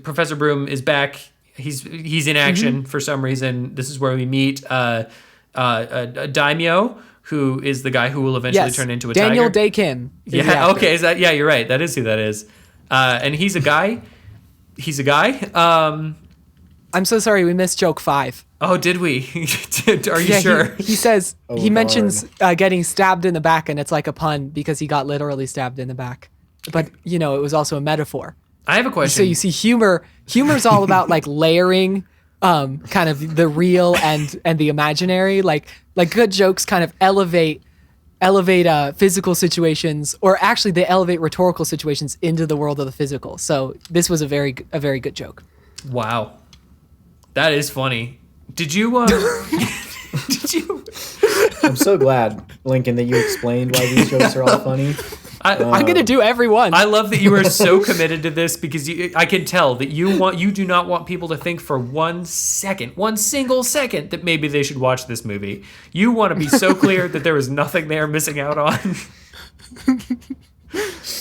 Professor Broom is back. He's in action for some reason. This is where we meet Daimyo, who is the guy who will eventually turn into a Daniel tiger. Day Kim. Yeah. Okay. You're right. That is who that is. And he's a guy. I'm so sorry. We missed joke 5. Oh, did we? Are you sure? He says, he Lord. mentions getting stabbed in the back, and it's like a pun because he got literally stabbed in the back. But, it was also a metaphor. I have a question. So you see humor. Humor's all about like layering kind of the real and the imaginary. Like good jokes kind of elevate physical situations, or actually they elevate rhetorical situations into the world of the physical. So this was a very good joke. Wow. That is funny. Did you I'm so glad, Lincoln, that you explained why these jokes are all funny. I'm gonna do every one. I love that you are so committed to this because I can tell that you do not want people to think for 1 single second that maybe they should watch this movie. You want to be so clear that there is nothing they are missing out on.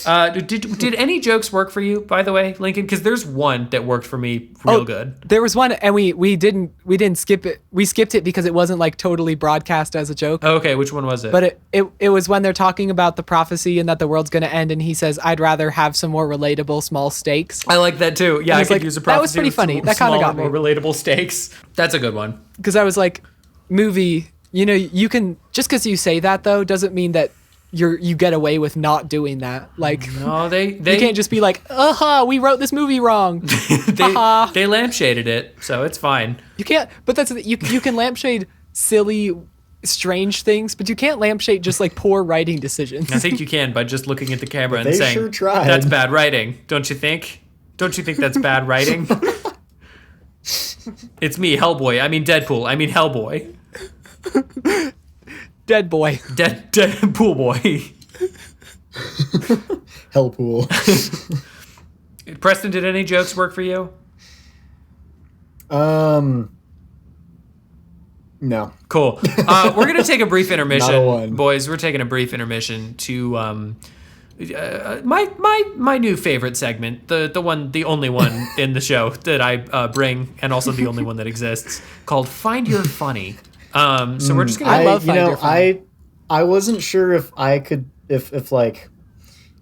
Did any jokes work for you, by the way, Lincoln? Because there's one that worked for me real good. There was one, and we didn't skip it. We skipped it because it wasn't like totally broadcast as a joke. Okay, which one was it? But it was when they're talking about the prophecy and that the world's going to end, and he says, "I'd rather have some more relatable small stakes." I like that too. Yeah, I could use a prophecy. That was pretty funny. That kind of got me. More relatable stakes. That's a good one. Because I was like, movie, you can, just because you say that though doesn't mean that you get away with not doing that. Like, no, they you can't just be like, we wrote this movie wrong. they lampshaded it, so it's fine. You can't, but you can lampshade silly, strange things, but you can't lampshade just like poor writing decisions. I think you can by just looking at the camera and They saying, sure tried. "That's bad writing," don't you think? Don't you think that's bad writing? It's me, Hellboy. I mean Deadpool. I mean Hellboy. Dead boy. Dead pool boy. Hellpool. Preston, did any jokes work for you? No. Cool. We're gonna take a brief Not a intermission, one. boys. We're taking a brief intermission to my new favorite segment, the only one in the show that I bring, and also the only one that exists, called Find Your Funny. So we're just gonna. I love Find Your Funny. I wasn't sure if I could, if like,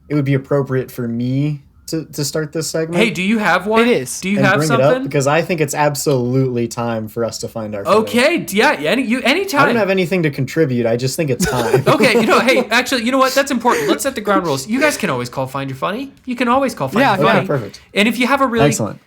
it would be appropriate for me to start this segment. Hey, do you have one? It is. Do you and have bring something? it up, because I think it's absolutely time for us to find our funny. Okay, yeah, anytime. I don't have anything to contribute. I just think it's time. Okay, hey, actually, you know what? That's important. Let's set the ground rules. You guys can always call Find Your Funny. You can always call Find Your Funny. Okay, perfect. And if you have a really Excellent.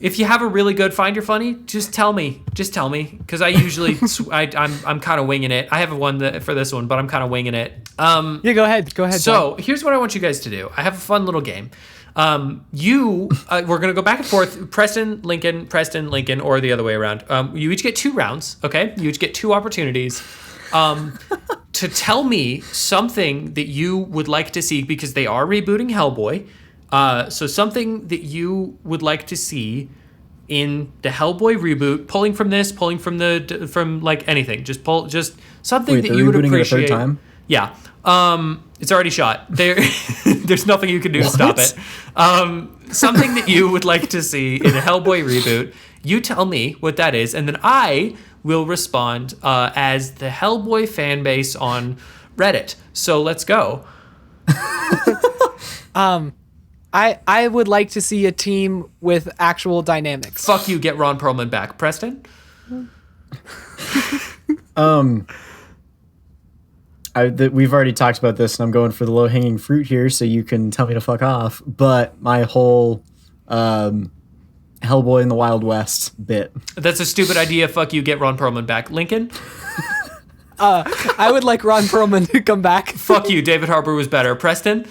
If you have a really good Find Your Funny, just tell me. Just tell me, because I usually I'm kind of winging it. I have one for this one, but I'm kind of winging it. Yeah, go ahead. So here's what I want you guys to do. I have a fun little game. We're gonna go back and forth. Preston, Lincoln, or the other way around. You each get 2 rounds. Okay, you each get 2 opportunities. To tell me something that you would like to see, because they are rebooting Hellboy. So something that you would like to see in the Hellboy reboot, pulling from like anything, just something Wait, that they're you would rebooting it a appreciate. third time? Yeah. It's already shot. There's nothing you can do to stop it. Something that you would like to see in a Hellboy reboot. You tell me what that is, and then I will respond as the Hellboy fan base on Reddit. So let's go. I would like to see a team with actual dynamics. Fuck you, get Ron Perlman back. Preston? We've already talked about this, and I'm going for the low-hanging fruit here, so you can tell me to fuck off. But my whole Hellboy in the Wild West bit. That's a stupid idea. Fuck you, get Ron Perlman back. Lincoln? I would like Ron Perlman to come back. Fuck you, David Harbour was better. Preston?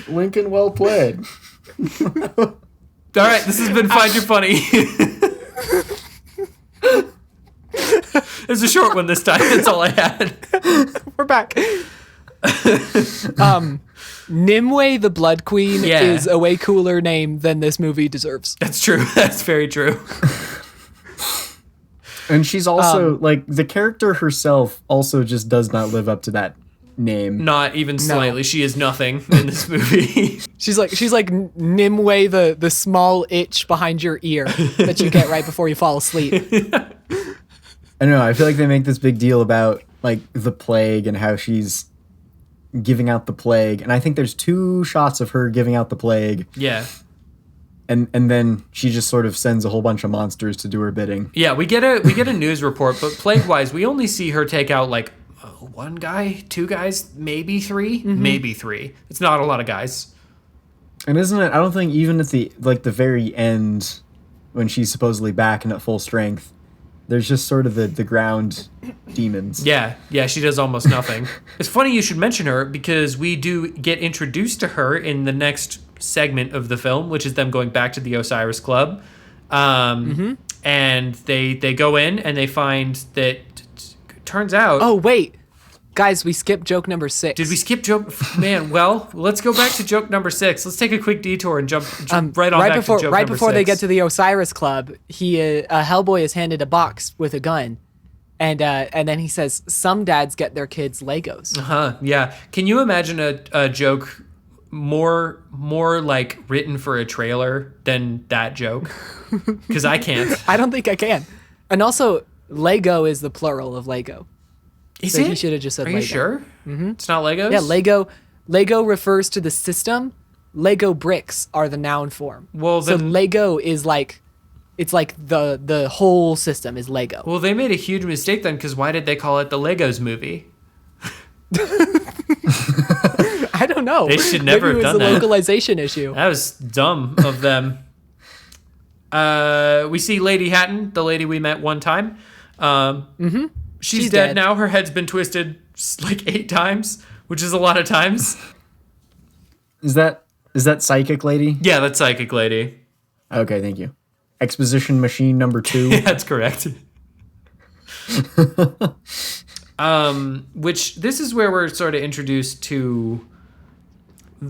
Lincoln, well played. All right, this has been Find Your Funny. It's a short one this time. That's all I had. We're back. Nimue the Blood Queen is a way cooler name than this movie deserves. That's true. That's very true. And she's also, like, the character herself also just does not live up to that name. Not even slightly. No. She is nothing in this movie. She's like Nimue, the small itch behind your ear that you get right before you fall asleep. I don't know. I feel like they make this big deal about, like, the plague and how she's giving out the plague. And I think there's 2 shots of her giving out the plague. Yeah. And then she just sort of sends a whole bunch of monsters to do her bidding. Yeah, we get a news report, but plague-wise, we only see her take out, like, 1 guy, 2 guys, maybe 3? Mm-hmm. Maybe 3. It's not a lot of guys. And isn't it, I don't think even at the very end, when she's supposedly back and at full strength, there's just sort of the ground demons. Yeah, she does almost nothing. It's funny you should mention her, because we do get introduced to her in the next segment of the film, which is them going back to the Osiris Club. And they go in and they find that, turns out... Oh, wait. Guys, we skipped joke number 6. Did we skip joke? Man, well, let's go back to joke number 6. Let's take a quick detour and jump right back to joke number 6. Right before they get to the Osiris Club, Hellboy is handed a box with a gun. And then he says, some dads get their kids Legos. Yeah. Can you imagine a joke more like written for a trailer than that joke? Because I can't. I don't think I can. And also, Lego is the plural of Lego. Is so it? He should have just said Are Lego. You sure? Mm-hmm. It's not Legos? Yeah, Lego refers to the system. Lego bricks are the noun form. Well, so Lego is like, it's like the whole system is Lego. Well, they made a huge mistake then, because why did they call it the Legos movie? I don't know. They should never have done that. Maybe it was a localization issue. That was dumb of them. We see Lady Hatton, the lady we met one time. She's dead now. Her head's been twisted like 8 times, which is a lot of times. Is that Psychic Lady? Yeah, that's Psychic Lady. Okay, thank you. Exposition Machine number 2. That's correct. Which this is where we're sort of introduced to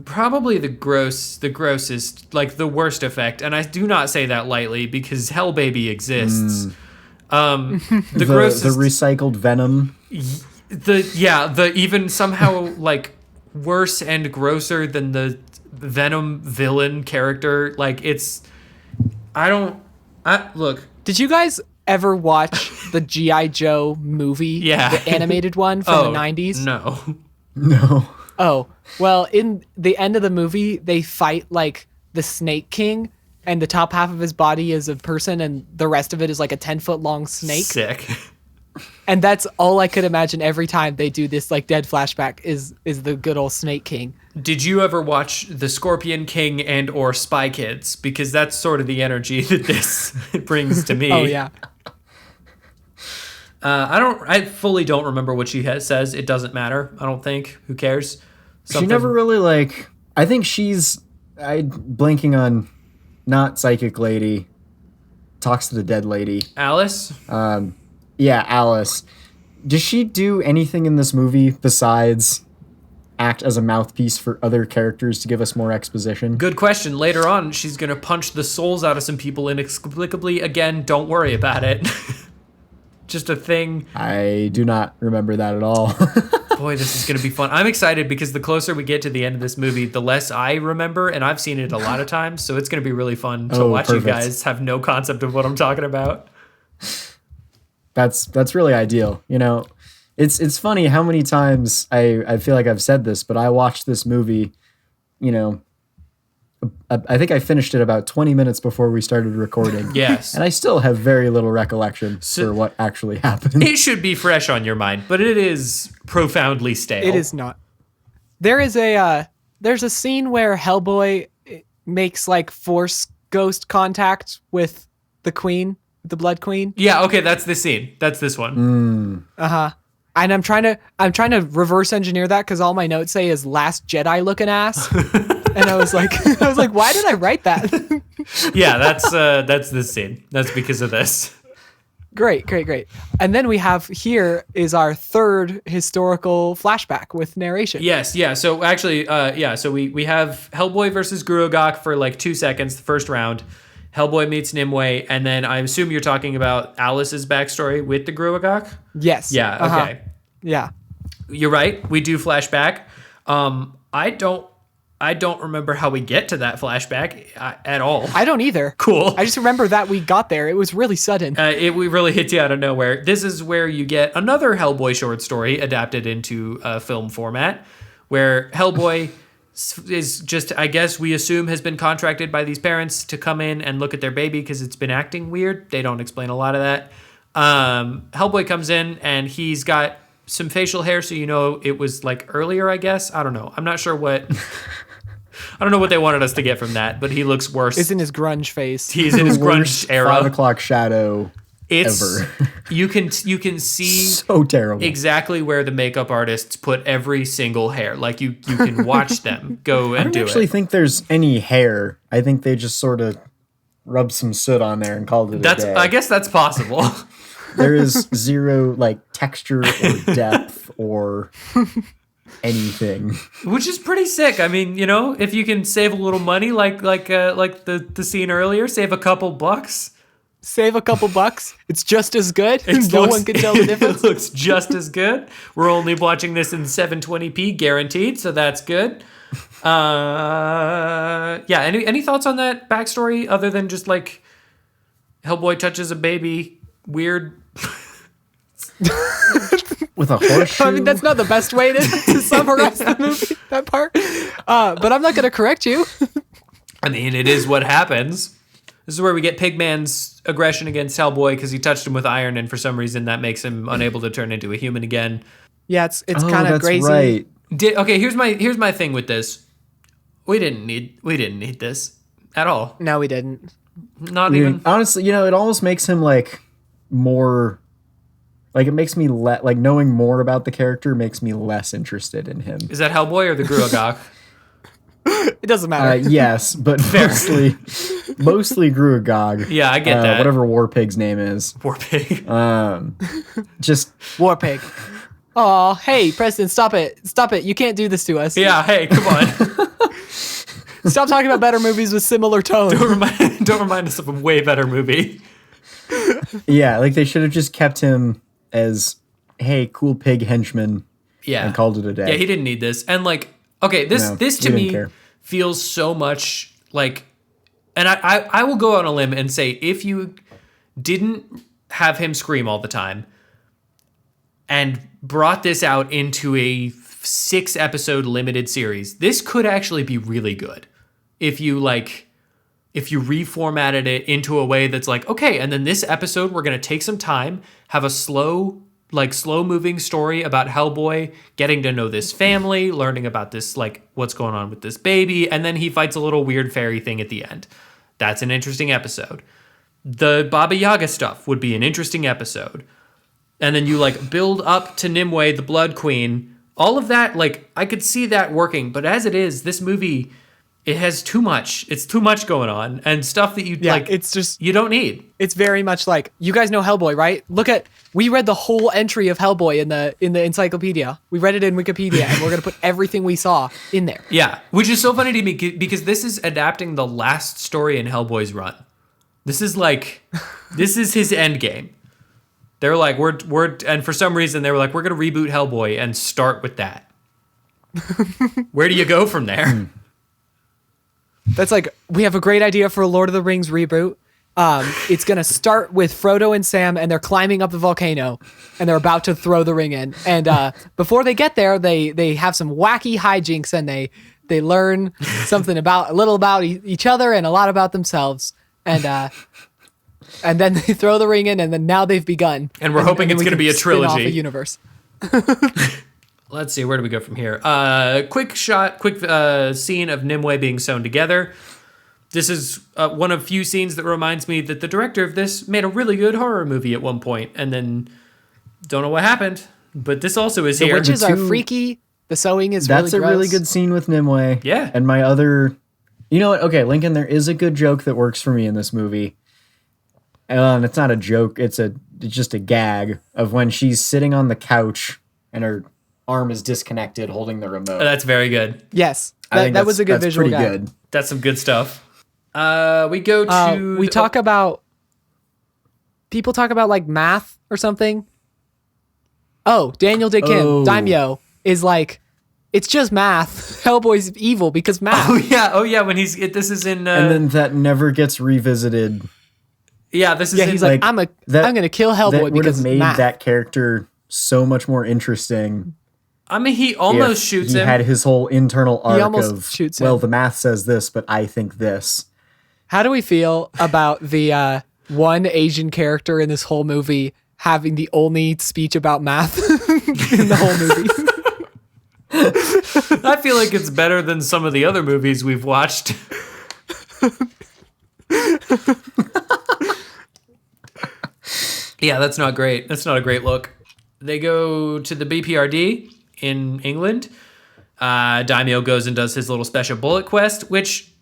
probably the grossest, like the worst effect, and I do not say that lightly because Hell Baby exists. The grossest, the recycled venom. The even somehow like worse and grosser than the Venom villain character. Like look. Did you guys ever watch the G.I. Joe movie? Yeah. The animated one from the 90s? No. Oh, well, in the end of the movie, they fight like the Snake King, and the top half of his body is a person, and the rest of it is like a 10-foot long snake. Sick. And that's all I could imagine every time they do this like dead flashback is the good old Snake King. Did you ever watch The Scorpion King and or Spy Kids? Because that's sort of the energy that this brings to me. Oh, yeah. I fully don't remember what she says. It doesn't matter. I don't think. Who cares? She never really I think blanking on not Psychic Lady, talks to the dead lady. Alice? Yeah, Alice. Does she do anything in this movie besides act as a mouthpiece for other characters to give us more exposition? Good question. Later on, she's going to punch the souls out of some people inexplicably. Again, don't worry about it. just a thing. I do not remember that at all. Boy, this is going to be fun. I'm excited because the closer we get to the end of this movie, the less I remember, and I've seen it a lot of times, so it's going to be really fun to watch perfect. you guys have no concept of what I'm talking about. That's really ideal. You know, it's funny how many times I feel like I've said this, but I watched this movie, you know, I think I finished it about 20 minutes before we started recording. Yes. And I still have very little recollection for what actually happened. It should be fresh on your mind, but it is profoundly stale. It is not. There's a scene where Hellboy makes like force ghost contact with the queen, the Blood Queen. Yeah, okay, that's this scene. That's this one. And I'm trying to reverse engineer that because all my notes say is Last Jedi looking ass. And I was like, why did I write that? Yeah, that's this scene. That's because of this. Great. And then we have here is our third historical flashback with narration. Yes, yeah. So actually, so we have Hellboy versus Gruagach for like 2 seconds, the first round. Hellboy meets Nimue, and then I assume you're talking about Alice's backstory with the Gruagach? Yes. Yeah, okay. Yeah. You're right. We do flashback. I don't remember how we get to that flashback at all. I don't either. Cool. I just remember that we got there. It was really sudden. We really hit you out of nowhere. This is where you get another Hellboy short story adapted into a film format, where Hellboy is just, I guess we assume, has been contracted by these parents to come in and look at their baby because it's been acting weird. They don't explain a lot of that. Hellboy comes in and he's got some facial hair, so you know it was like earlier, I guess. I don't know. I'm not sure what... I don't know what they wanted us to get from that, but he looks worse. It's in his grunge face. He's in his grunge era. 5 o'clock shadow ever. You can see so terrible. exactly where the makeup artists put every single hair. Like you can watch them go and do it. I don't actually think there's any hair. I think they just sort of rubbed some soot on there and called it a day. I guess that's possible. There is zero like texture or depth or anything, which is pretty sick. I mean, you know, if you can save a little money, like the scene earlier, save a couple bucks. Save a couple bucks. It's just as good. No one can tell the difference. It looks just as good. We're only watching this in 720p guaranteed, so that's good. Yeah. Any thoughts on that backstory other than just like Hellboy touches a baby weird? With a horseshoe? I mean, that's not the best way to summarize the movie, that part. But I'm not going to correct you. I mean, it is what happens. This is where we get Pigman's aggression against Hellboy because he touched him with iron, and for some reason that makes him unable to turn into a human again. Yeah, it's kind of crazy. Right. Okay, here's my thing with this. We didn't need this at all. No, we didn't. Not even. Honestly, you know, it almost makes him like more. Like it makes me like knowing more about the character makes me less interested in him. Is that Hellboy or the Gruagach? It doesn't matter. Yes, but mostly Gruagog. Yeah, I get that. Whatever Warpig's name is. Warpig. Just Warpig. Oh, hey, Preston, stop it! You can't do this to us. Yeah, hey, come on. Stop talking about better movies with similar tone. Don't remind us of a way better movie. Yeah, like they should have just kept him as, hey, cool pig henchman. Yeah. And called it a day. Yeah, he didn't need this. And like, okay, this to me feels so much like, and I will go on a limb and say, if you didn't have him scream all the time and brought this out into a 6-episode limited series, this could actually be really good. If you reformatted it into a way that's like, okay, and then this episode, we're going to take some time, have a slow moving story about Hellboy getting to know this family, learning about this, like what's going on with this baby. And then he fights a little weird fairy thing at the end. That's an interesting episode. The Baba Yaga stuff would be an interesting episode. And then you like build up to Nimue, the Blood Queen, all of that. Like I could see that working, but as it is, this movie, it has too much. It's too much going on and stuff that it's just you don't need. It's very much like, you guys know Hellboy, right? We read the whole entry of Hellboy in the encyclopedia. We read it in Wikipedia, and we're gonna put everything we saw in there. Yeah, which is so funny to me because this is adapting the last story in Hellboy's run. This is his end game. They're like, and for some reason they were like, we're gonna reboot Hellboy and start with that. Where do you go from there? That's like, we have a great idea for a Lord of the Rings reboot. It's going to start with Frodo and Sam, and they're climbing up the volcano, and they're about to throw the ring in. And before they get there, they have some wacky hijinks, and they learn something a little about each other and a lot about themselves. And then they throw the ring in, and then now they've begun. And we're hoping it's going to be a trilogy. Spin off a universe. Let's see, where do we go from here? Quick scene of Nimue being sewn together. This is one of few scenes that reminds me that the director of this made a really good horror movie at one point, and then don't know what happened. But this also is here. The witches are freaky. The sewing is really gross. That's a really good scene with Nimue. Yeah. And my other... You know what? Okay, Lincoln, there is a good joke that works for me in this movie. And it's not a joke. It's just a gag of when she's sitting on the couch and her arm is disconnected holding the remote. That's very good. Yes. That was a good visual pretty gag. good. That's some good stuff. We go to... we talk about... People talk about, like, math or something. Oh, Daniel Day Kim, Daimyo, is like, it's just math. Hellboy's evil because math. Oh yeah, when this is in... and then that never gets revisited. Yeah, this is in... He's like, I'm going to kill Hellboy because that would have made math. that character so much more interesting. I mean, he almost shoots him. He had his whole internal arc of, shoots him. Well, the math says this, but I think this. How do we feel about the one Asian character in this whole movie having the only speech about math in the whole movie? I feel like it's better than some of the other movies we've watched. Yeah, that's not great. That's not a great look. They go to the BPRD in England. Daimyo goes and does his little special bullet quest, which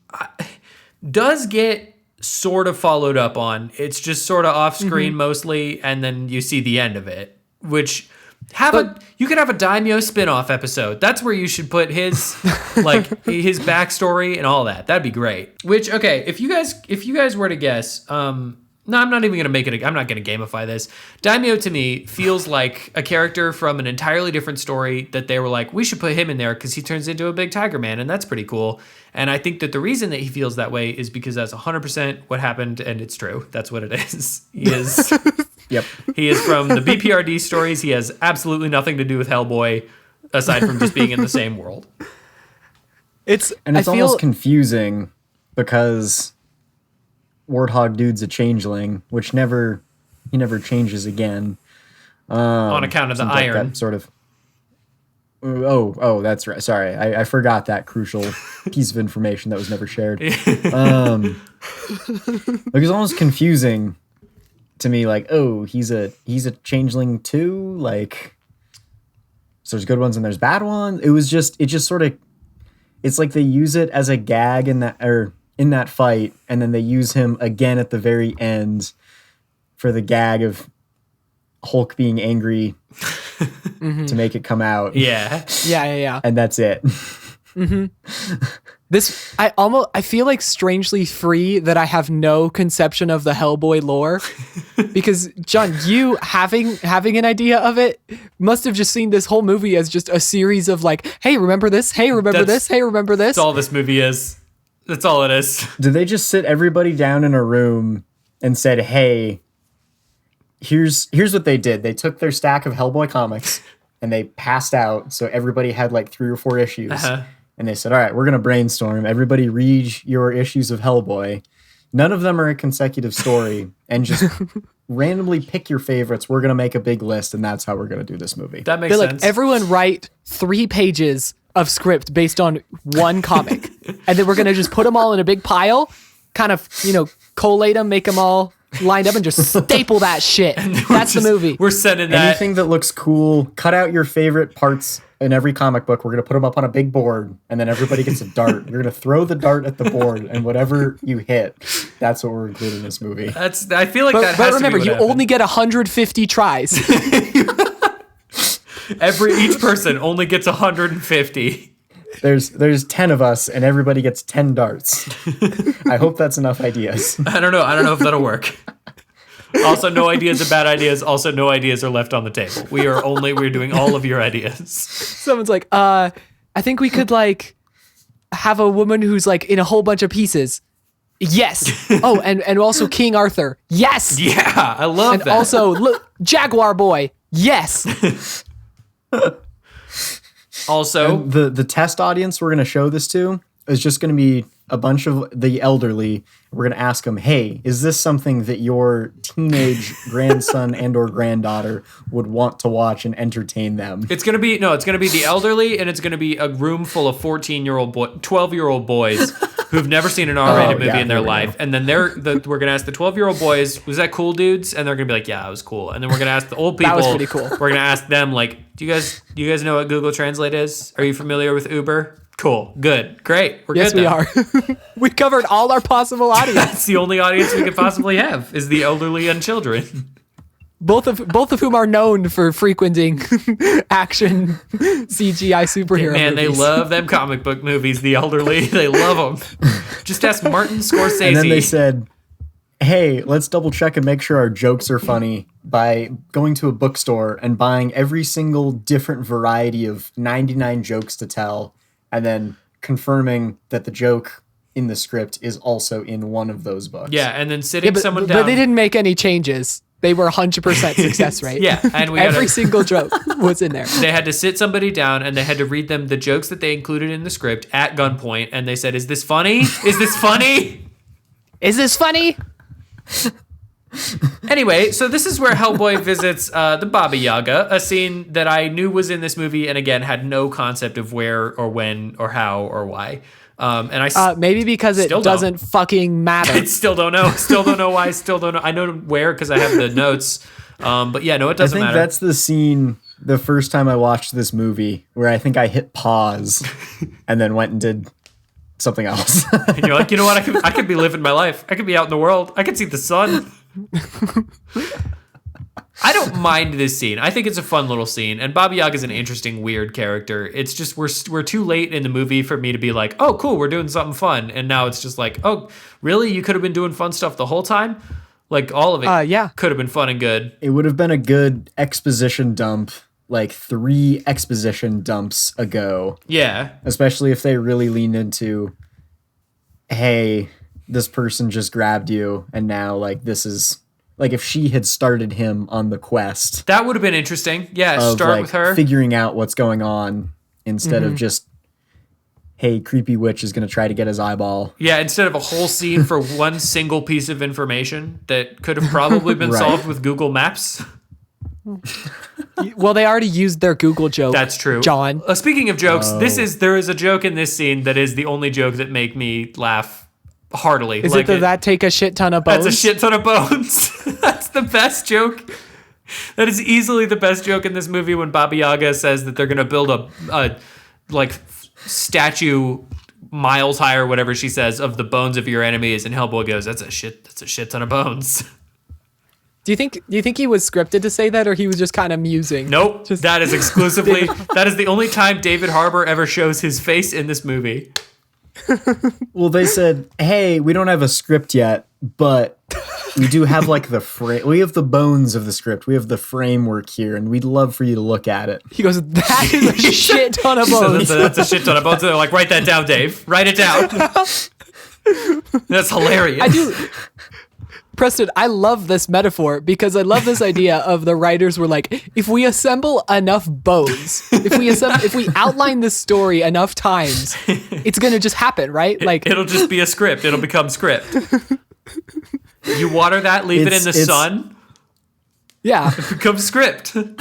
does get sort of followed up on. It's just sort of off screen mostly, and then you see the end of it, which you could have a Daimyo spin-off episode. That's where you should put his his backstory and all that. That'd be great. Which, okay, if you guys were to guess, no, I'm not even going to make it. I'm not going to gamify this. Daimyo to me feels like a character from an entirely different story that they were like, we should put him in there because he turns into a big tiger man, and that's pretty cool. And I think that the reason that he feels that way is because that's 100% what happened, and it's true. That's what it is. He is. Yep. He is from the BPRD stories. He has absolutely nothing to do with Hellboy, aside from just being in the same world. It's almost confusing because Warthog Dude's a changeling, which he never changes again. On account of the iron. That sort of. Oh, that's right. Sorry, I forgot that crucial piece of information that was never shared. It was almost confusing to me. Like, oh, he's a changeling too. Like, so there's good ones and there's bad ones. It just sort of. It's like they use it as a gag in that fight, and then they use him again at the very end for the gag of Hulk being angry to make it come out. Yeah. And that's it. This, I feel like strangely free that I have no conception of the Hellboy lore, because John, you having an idea of it must have just seen this whole movie as just a series of like, hey, remember this? Hey, remember this? Hey, remember this? That's all this movie is. That's all it is. Did they just sit everybody down in a room and said, hey, here's what they did. They took their stack of Hellboy comics and they passed out. So everybody had like 3 or 4 issues. And they said, all right, we're going to brainstorm. Everybody read your issues of Hellboy. None of them are a consecutive story. And just randomly pick your favorites. We're going to make a big list. And that's how we're going to do this movie. That makes sense. Like, everyone write 3 pages of script based on one comic. And then we're going to just put them all in a big pile, kind of, collate them, make them all lined up, and just staple that shit. That's the movie. We're sending that. Anything that looks cool, cut out your favorite parts in every comic book. We're going to put them up on a big board, and then everybody gets a dart. You're going to throw the dart at the board, and whatever you hit, that's what we're including in this movie. I feel like that has but remember, to be you only get 150 tries. Each person only gets 150. There's 10 of us, and everybody gets 10 darts. I hope that's enough ideas. I don't know if that'll work. Also, no ideas are bad ideas. Also, no ideas are left on the table. We're doing all of your ideas. Someone's like, I think we could like have a woman who's like in a whole bunch of pieces. Yes. Oh, and also King Arthur. Yes. Yeah, I love And that. also Jaguar Boy. Yes. Also, The test audience we're going to show this to is just going to be a bunch of the elderly. We're going to ask them, hey, is this something that your teenage grandson and or granddaughter would want to watch and entertain them? it's gonna be the elderly, and it's gonna be a room full of 12-year-old boys who've never seen an R-rated movie in their life, and then we're gonna ask the 12-year-old boys, was that cool, dudes? And they're gonna be like, yeah, it was cool. And then we're gonna ask the old people. That was pretty cool. We're gonna ask them like, do you guys know what Google Translate is? Are you familiar with Uber? Cool, good, great. We're Yes, good. we are. We covered all our possible audience. That's the only audience we could possibly have is the elderly and children. Both of whom are known for frequenting action CGI superhero Man, they movies. love them comic book movies. The elderly, they love them. Just ask Martin Scorsese. And then they said, hey, let's double check and make sure our jokes are funny by going to a bookstore and buying every single different variety of 99 jokes to tell, and then confirming that the joke in the script is also in one of those books. Yeah, and then sitting someone down. But they didn't make any changes. They were 100% success rate. Yeah, and every single joke was in there. They had to sit somebody down and they had to read them the jokes that they included in the script at gunpoint, and they said, "Is this funny? Is this funny? Is this funny?" Anyway, so this is where Hellboy visits the Baba Yaga, a scene that I knew was in this movie, and again had no concept of where or when or how or why. And Maybe because it still doesn't fucking matter. I still don't know. Still don't know why. Still don't know. I know where because I have the notes. But yeah, no, it I doesn't think matter. that's the scene the first time I watched this movie where I think I hit pause and then went and did something else. And you're like, you know what? I could be living my life. I could be out in the world. I could see the sun. I don't mind this scene. I think it's a fun little scene, and Baba Yaga is an interesting, weird character. It's just we're too late in the movie for me to be like, oh, cool, we're doing something fun, and now it's just like, oh, really? You could have been doing fun stuff the whole time? Like all of it Yeah. could have been fun and good. It would have been a good exposition dump, like 3 exposition dumps ago. Yeah. Especially if they really leaned into, hey, this person just grabbed you, and now like this is like if she had started him on the quest That would have been interesting. Yeah, of start like with her. figuring out what's going on instead of just, hey, creepy witch is gonna try to get his eyeball. Yeah, instead of a whole scene for one single piece of information that could have probably been Right. solved with Google Maps. Well, they already used their Google joke. That's true. John. Speaking of jokes, there is a joke in this scene that is the only joke that make me laugh heartily. Is Like it that take a shit ton of bones? That's a shit ton of bones. That's the best joke. That is easily the best joke in this movie when Baba Yaga says that they're going to build a statue miles high or whatever she says of the bones of your enemies, and Hellboy goes, that's a shit ton of bones. Do you think he was scripted to say that, or he was just kind of musing? Nope. That is exclusively that is the only time David Harbour ever shows his face in this movie. Well, they said, hey, we don't have a script yet, but we do have like the frame. We have the bones of the script. We have the framework here, and we'd love for you to look at it. He goes, that is a shit ton of So bones. that's a shit ton of bones. They're like, write that down, Dave. Write it down. That's hilarious. I do. Preston, I love this metaphor because I love this idea of the writers were like, if we assemble enough bones, if we outline this story enough times, it's gonna just happen, right? Like It'll just be a script. It'll become script. You water that, leave it in the sun, yeah. it becomes script. And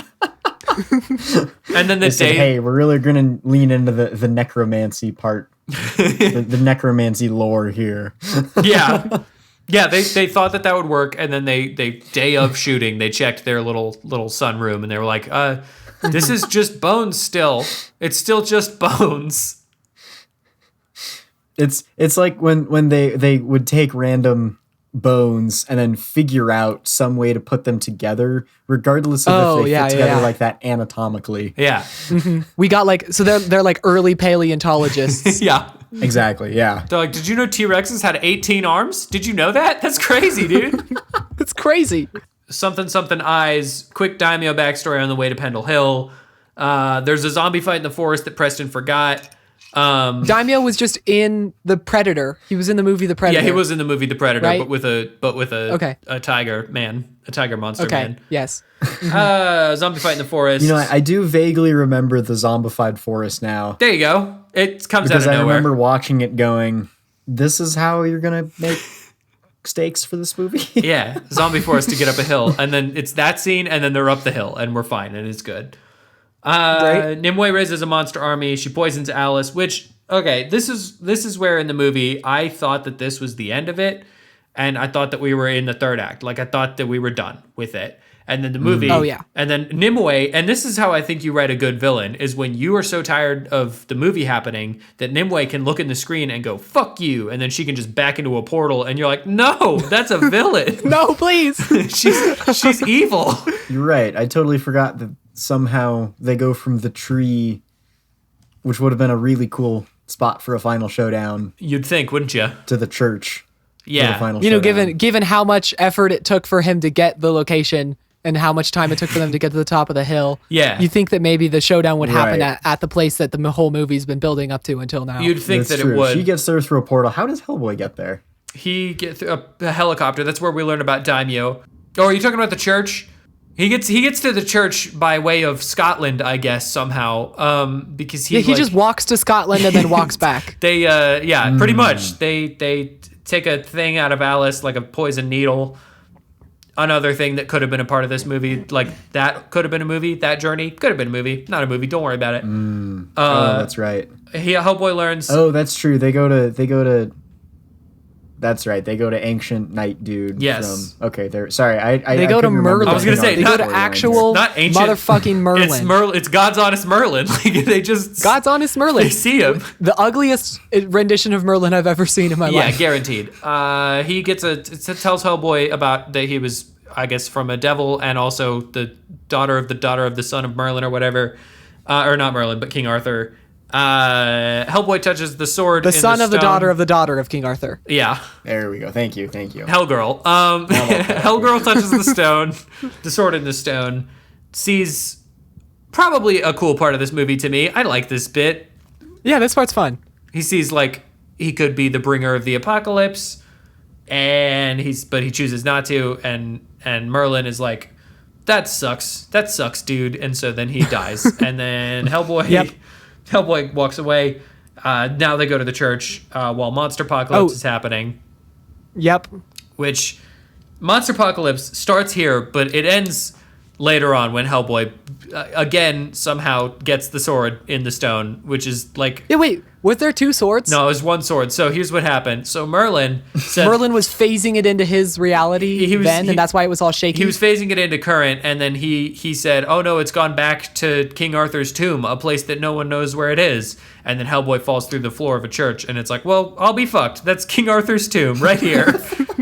then They said, hey, we're really going to lean into the necromancy part, the necromancy lore here. yeah. Yeah, they thought that would work, and then they day of shooting, they checked their little sunroom, and they were like, this is just bones still. It's still just bones. It's like when they would take random bones and then figure out some way to put them together, regardless of if they fit together like that anatomically. Yeah. We got like, so they're like early paleontologists. Yeah. Exactly, yeah. They're like, did you know T-Rexes had 18 arms? Did you know that? That's crazy, dude. It's crazy. Something eyes. Quick daimyo backstory on the way to Pendle Hill. There's a zombie fight in the forest that Preston forgot. Daimyo was just in The Predator. He was in the movie The Predator. Yeah, he was in the movie The Predator, Right? but with a tiger monster Okay. man. Yes. Zombie fight in the forest. You know, I do vaguely remember the zombified forest now. There you go. It comes Because out I of nowhere. remember watching it going, this is how you're going to make steaks for this movie? Yeah, zombie forest to get up a hill, and then it's that scene, and then they're up the hill, and we're fine, and it's good. Right. Nimue raises a monster army. She poisons Alice, which, okay, this is where in the movie I thought that this was the end of it, and I thought that we were in the third act. Like, I thought that we were done with it. And then the movie, Oh, yeah. and then Nimue, and this is how I think you write a good villain, is when you are so tired of the movie happening that Nimue can look in the screen and go, fuck you, and then she can just back into a portal, and you're like, no, that's a villain. No, please. she's evil. You're right. I totally forgot that somehow they go from the tree, which would have been a really cool spot for a final showdown, You'd think, wouldn't you? to the church. For the Yeah. final You know, showdown. given how much effort it took for him to get the location and how much time it took for them to get to the top of the hill, Yeah. you think that maybe the showdown would happen Right. at the place that the whole movie's been building up to until now. You'd think That's that true. it would. She gets there through a portal. How does Hellboy get there? He gets a helicopter. That's where we learn about Daimyo. Oh, are you talking about the church? He gets to the church by way of Scotland, I guess, somehow. Because he just walks to Scotland and then walks back. They pretty much. They take a thing out of Alice, like a poison needle. Another thing that could have been a part of this movie, like that could have been a movie. That journey could have been a movie, not a movie. Don't worry about it. Oh, that's right. Hellboy learns. Oh, that's true. They go to. That's right. They go to Ancient Night Dude. Yes. Okay. They're sorry. They go to Merlin. I was gonna say, they go to not- actual not ancient. motherfucking Merlin. It's It's God's honest Merlin. Like they just God's honest Merlin. They see him. The ugliest rendition of Merlin I've ever seen in my Yeah, life. guaranteed. He gets it tells Hellboy about that he was, I guess, from a devil and also the daughter of the son of Merlin or whatever, or not Merlin, but King Arthur. Hellboy touches the sword. The in son of the stone. daughter of King Arthur. Yeah, There we go. Thank you. Hellgirl. Hellgirl touches the stone, the sword in the stone. Sees probably a cool part of this movie to me. I like this bit. Yeah, this part's fun. He sees like he could be the bringer of the apocalypse, and he chooses not to, and Merlin is like, that sucks, dude, and so then he dies, and then Hellboy walks away. Now they go to the church while Monster Apocalypse is happening, Yep. which Monster Apocalypse starts here, but it ends later on when Hellboy again somehow gets the sword in the stone, which is like, Yeah, wait. Was there two swords? no, it was one sword. So here's what happened. So Merlin said Merlin was phasing it into his reality and that's why it was all shaky. he was phasing it into current, and then he said, oh no, it's gone back to King Arthur's tomb, a place that no one knows where it is. And then Hellboy falls through the floor of a church, and it's like, well, I'll be fucked. That's King Arthur's tomb right here.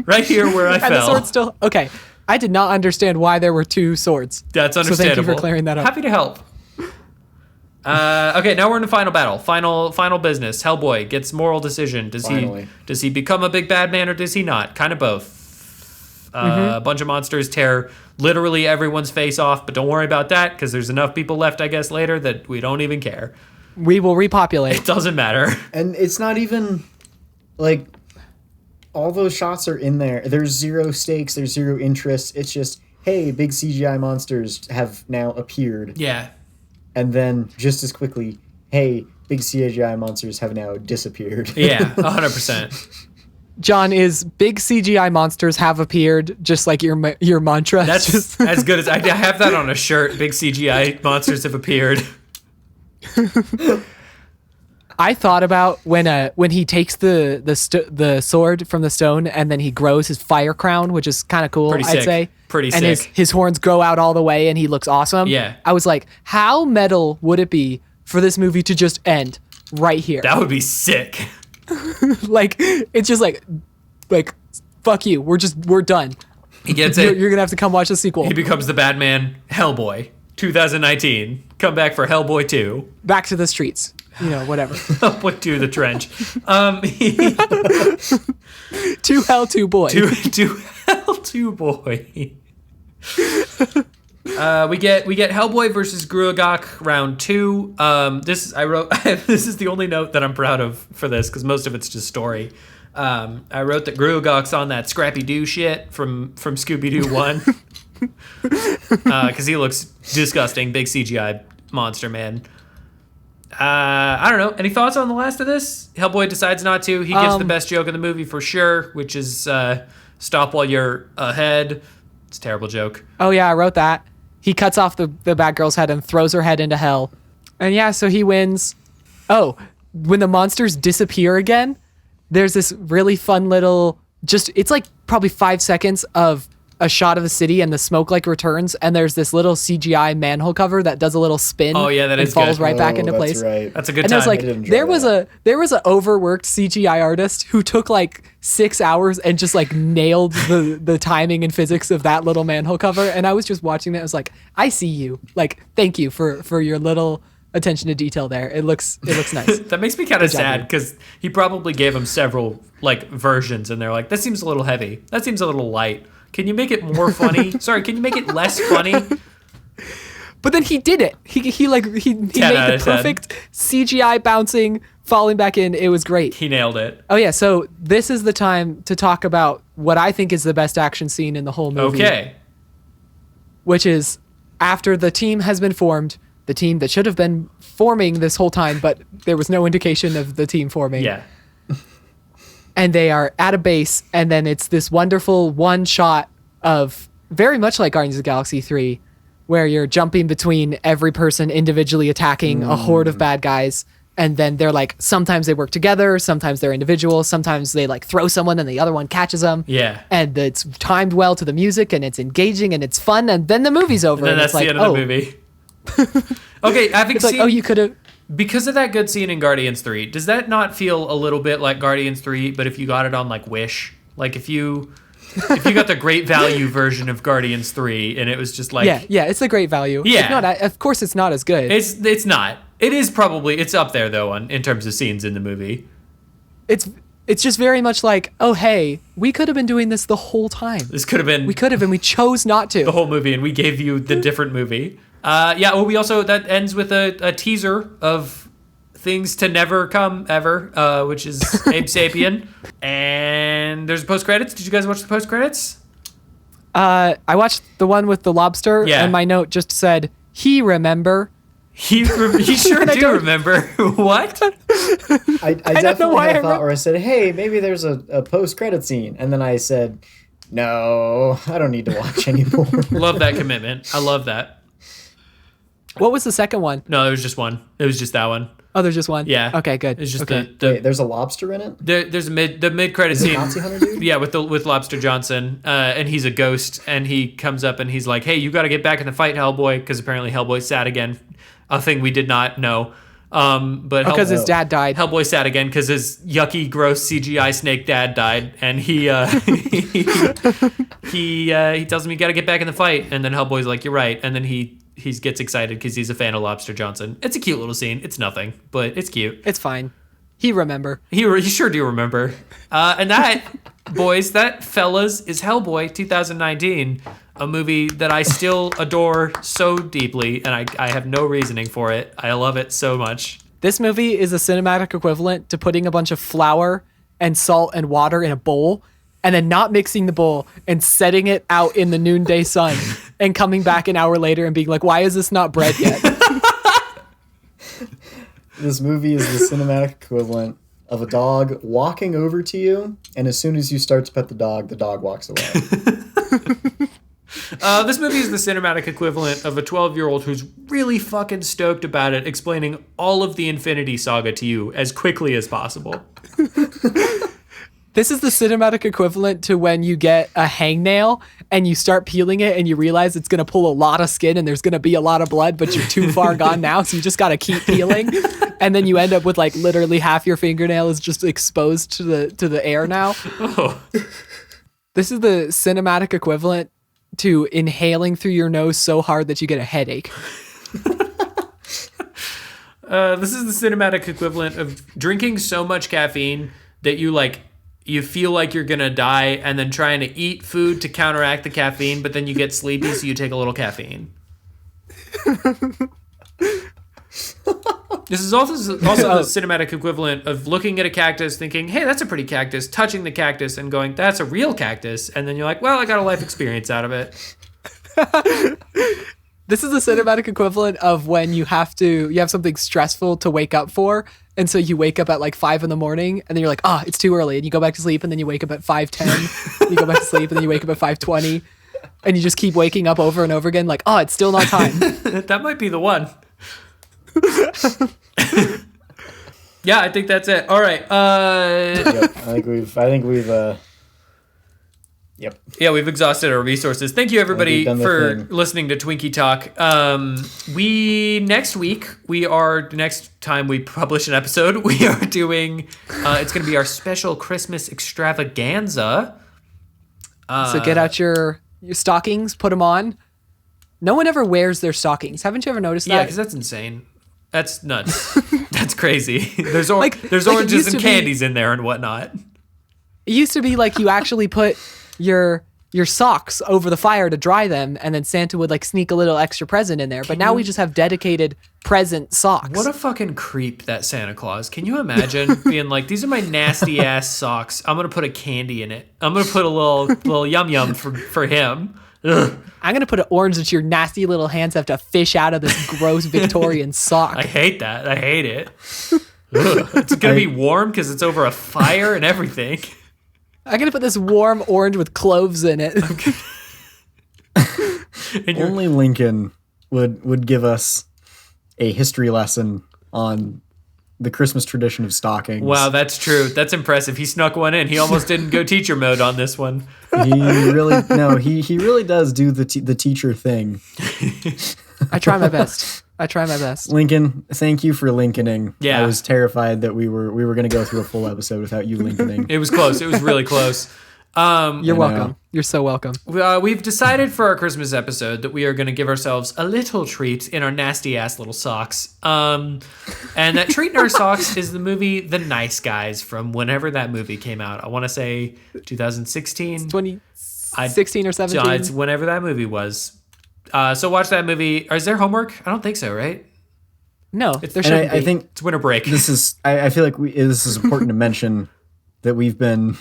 Right here where I and fell. the sword still... Okay. I did not understand why there were two swords. That's So understandable. thank you for clearing that up. Happy to help. Okay, now we're in the final battle. Final business. Hellboy gets moral decision. Finally. Does he become a big bad man or does he not? Kind of both. A bunch of monsters tear literally everyone's face off, but don't worry about that because there's enough people left, I guess, later that we don't even care. We will repopulate. It doesn't matter. And it's not even like all those shots are in there. There's zero stakes. There's zero interest. It's just, hey, big CGI monsters have now appeared. Yeah. And then just as quickly, hey, big CGI monsters have now disappeared. Yeah, 100%. John, is big CGI monsters have appeared just like your mantra? That's Just- as good as I have that on a shirt. Big CGI monsters have appeared. I thought about when he takes the sword from the stone and then he grows his fire crown, which is kind of cool. Pretty I'd sick. say. Pretty and sick. his horns grow out all the way and he looks awesome. Yeah. I was like, how metal would it be for this movie to just end right here? That would be sick. Like it's just like fuck you. We're done. He gets You're, it. you're gonna have to come watch the sequel. He becomes the Batman. Hellboy 2019. Come back for Hellboy 2. Back to the streets. You know, whatever. Hellboy 2 the trench. To hell, to boy. to hell 2 boy. We get Hellboy versus Gruagach round 2. This I wrote. This is the only note that I'm proud of for this because most of it's just story. I wrote that Gruagach's on that Scrappy Doo shit from Scooby Doo 1 because he looks disgusting, big CGI monster man. I don't know. Any thoughts on the last of this? Hellboy decides not to. He gives the best joke in the movie for sure, which is stop while you're ahead. It's a terrible joke. Oh yeah, I wrote that. He cuts off the bad girl's head and throws her head into hell. And yeah, so he wins. Oh, when the monsters disappear again, there's this really fun little, it's like probably 5 seconds of a shot of the city and the smoke like returns, and there's this little CGI manhole cover that does a little spin. Oh yeah, that and is falls good. right back into that's place. Right. That's a good And time. I was like, there was a overworked CGI artist who took like 6 hours and just like nailed the timing and physics of that little manhole cover. And I was just watching that. I was like, I see you. Like, thank you for your little attention to detail there. It looks nice. That makes me kind of sad because he probably gave him several like versions, and they're like, that seems a little heavy. That seems a little light. Can you make it more funny? Sorry, can you make it less funny? But then he did it. He made the perfect CGI bouncing, falling back in. It was great. He nailed it. Oh yeah, so this is the time to talk about what I think is the best action scene in the whole movie. Okay. Which is after the team has been formed, the team that should have been forming this whole time, but there was no indication of the team forming. Yeah. And they are at a base, and then it's this wonderful one shot of very much like Guardians of the Galaxy 3, where you're jumping between every person individually attacking a horde of bad guys. And then they're like, sometimes they work together, sometimes they're individual, sometimes they like throw someone and the other one catches them. Yeah. And it's timed well to the music, and it's engaging, and it's fun, and then the movie's over. And then that's it's like, the end of the movie. Okay, having It's like, seen... you could have... Because of that good scene in Guardians 3, does that not feel a little bit like Guardians 3, but if you got it on like Wish? Like if you got the great value version of Guardians 3 and it was just like... Yeah, it's a great value. Yeah. Of course it's not as good. It's not. It is probably... It's up there though in terms of scenes in the movie. It's just very much like, oh hey, we could have been doing this the whole time. This could have been... We could have, and we chose not to. The whole movie, and we gave you the different movie. We also... That ends with a teaser of things to never come ever, which is Abe Sapien. And there's post-credits. Did you guys watch the post-credits? I watched the one with the lobster, and my note just said, he remember. He sure do remember. What? I don't know definitely why had I a thought where I said, hey, maybe there's a post-credit scene. And then I said, no, I don't need to watch anymore. Love that commitment. I love that. What was the second one? No, there was just one. It was just that one. Oh, there's just one? Yeah. Okay, good. It's just okay. Wait, there's a lobster in it? There's the mid-credit scene. Nazi Hunter dude? Yeah, with Lobster Johnson, and he's a ghost, and he comes up and he's like, "Hey, you got to get back in the fight, Hellboy," because apparently Hellboy's sad again, a thing we did not know. But because his dad died. Hellboy's sad again because his yucky, gross CGI snake dad died, and he tells him you got to get back in the fight, and then Hellboy's like, "You're right," and then he gets excited because he's a fan of Lobster Johnson. It's a cute little scene. It's nothing, but it's cute. It's fine. He remember. He sure do remember. And that, boys, that fellas, is Hellboy 2019, a movie that I still adore so deeply, and I have no reasoning for it. I love it so much. This movie is a cinematic equivalent to putting a bunch of flour and salt and water in a bowl, and then not mixing the bowl and setting it out in the noonday sun and coming back an hour later and being like, why is this not bread yet? This movie is the cinematic equivalent of a dog walking over to you, and as soon as you start to pet the dog walks away. This movie is the cinematic equivalent of a 12-year-old who's really fucking stoked about it, explaining all of the Infinity Saga to you as quickly as possible. This is the cinematic equivalent to when you get a hangnail and you start peeling it and you realize it's going to pull a lot of skin and there's going to be a lot of blood, but you're too far gone now, so you just got to keep peeling. And then you end up with like literally half your fingernail is just exposed to the air now. Oh. This is the cinematic equivalent to inhaling through your nose so hard that you get a headache. This is the cinematic equivalent of drinking so much caffeine that you like you feel like you're gonna die, and then trying to eat food to counteract the caffeine, but then you get sleepy, so you take a little caffeine. This is also the cinematic equivalent of looking at a cactus, thinking, hey, that's a pretty cactus, touching the cactus and going, that's a real cactus. And then you're like, well, I got a life experience out of it. This is the cinematic equivalent of when you have something stressful to wake up for. And so you wake up at like 5 a.m. and then you're like, it's too early. And you go back to sleep, and then you wake up at 5:10. You go back to sleep, and then you wake up at 5:20. And you just keep waking up over and over again like, it's still not time. That might be the one. Yeah, I think that's it. All right. Yep, I think we've yep. Yeah, we've exhausted our resources. Thank you, everybody, for thing. listening to Twinkie Talk. Next time we publish an episode, we are doing, it's going to be our special Christmas extravaganza. So get out your stockings, put them on. No one ever wears their stockings. Haven't you ever noticed that? Yeah, because that's insane. That's nuts. That's crazy. There's Like oranges and candies in there and whatnot. It used to be like you actually put your socks over the fire to dry them, and then Santa would like sneak a little extra present in there. But now we just have dedicated present socks. What a fucking creep, that Santa Claus. Can you imagine being like, these are my nasty ass socks. I'm going to put a candy in it. I'm going to put a little yum yum for him. Ugh. I'm going to put an orange that your nasty little hands have to fish out of this gross Victorian sock. I hate that. I hate it. Ugh. It's going to be warm because it's over a fire and everything. I'm going to put this warm orange with cloves in it. Only Lincoln would give us a history lesson on the Christmas tradition of stockings. Wow, that's true. That's impressive. He snuck one in. He almost didn't go teacher mode on this one. He really does do the teacher thing. I try my best. Lincoln, thank you for Lincolning. Yeah. I was terrified that we were going to go through a full episode without you Lincolning. It was close. It was really close. You're welcome. You're so welcome. We've decided for our Christmas episode that we are going to give ourselves a little treat in our nasty ass little socks. And that treat in our socks is the movie The Nice Guys from whenever that movie came out. I want to say 2016. 2016 or 17. It's whenever that movie was. So watch that movie. Is there homework? I don't think so, right? No, there shouldn't be. I think it's winter break. I feel like this is important to mention that we've been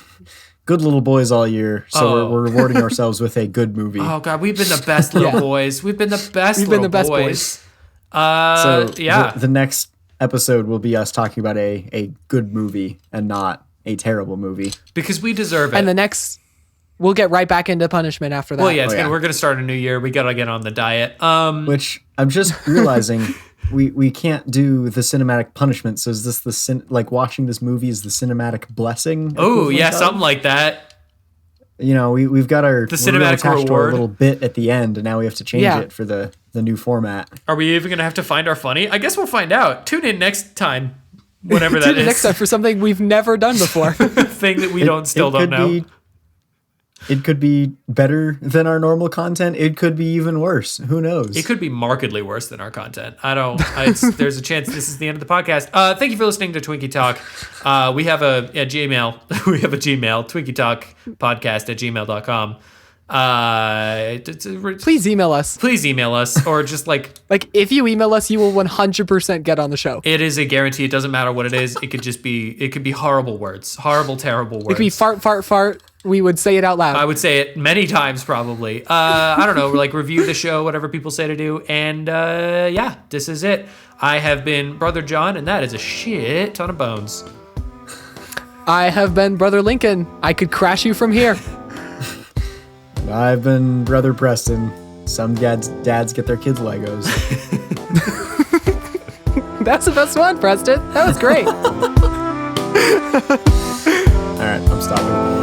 good little boys all year, so we're rewarding ourselves with a good movie. Oh God, we've been the best little boys. We've been the best boys. The next episode will be us talking about a good movie and not a terrible movie. Because we deserve it. And the next, we'll get right back into punishment after that. Well, yeah, we're going to start a new year. We got to get on the diet. Which I'm just realizing we can't do the cinematic punishment. So is this like watching this movie is the cinematic blessing? Oh, yeah, something like that. You know, we've got our cinematic reward, our little bit at the end, and now we have to change it for the new format. Are we even going to have to find our funny? I guess we'll find out. Tune in next time, whatever that is. Tune in next time for something we've never done before. Thing that we don't know. It could be better than our normal content. It could be even worse. Who knows? It could be markedly worse than our content. There's a chance this is the end of the podcast. Thank you for listening to Twinkie Talk. We have a Gmail. We have a Gmail, twinkiettalkpodcast@gmail.com. Please email us. Please email us, or just like if you email us, you will 100% get on the show. It is a guarantee. It doesn't matter what it is. It could be horrible words, horrible, terrible words. It could be fart, fart, fart. We would say it out loud. I would say it many times, probably. I don't know, like review the show, whatever people say to do. And this is it. I have been Brother John, and that is a shit ton of bones. I have been Brother Lincoln. I could crash you from here. I've been Brother Preston. Some dads get their kids Legos. That's the best one, Preston. That was great. All right, I'm stopping.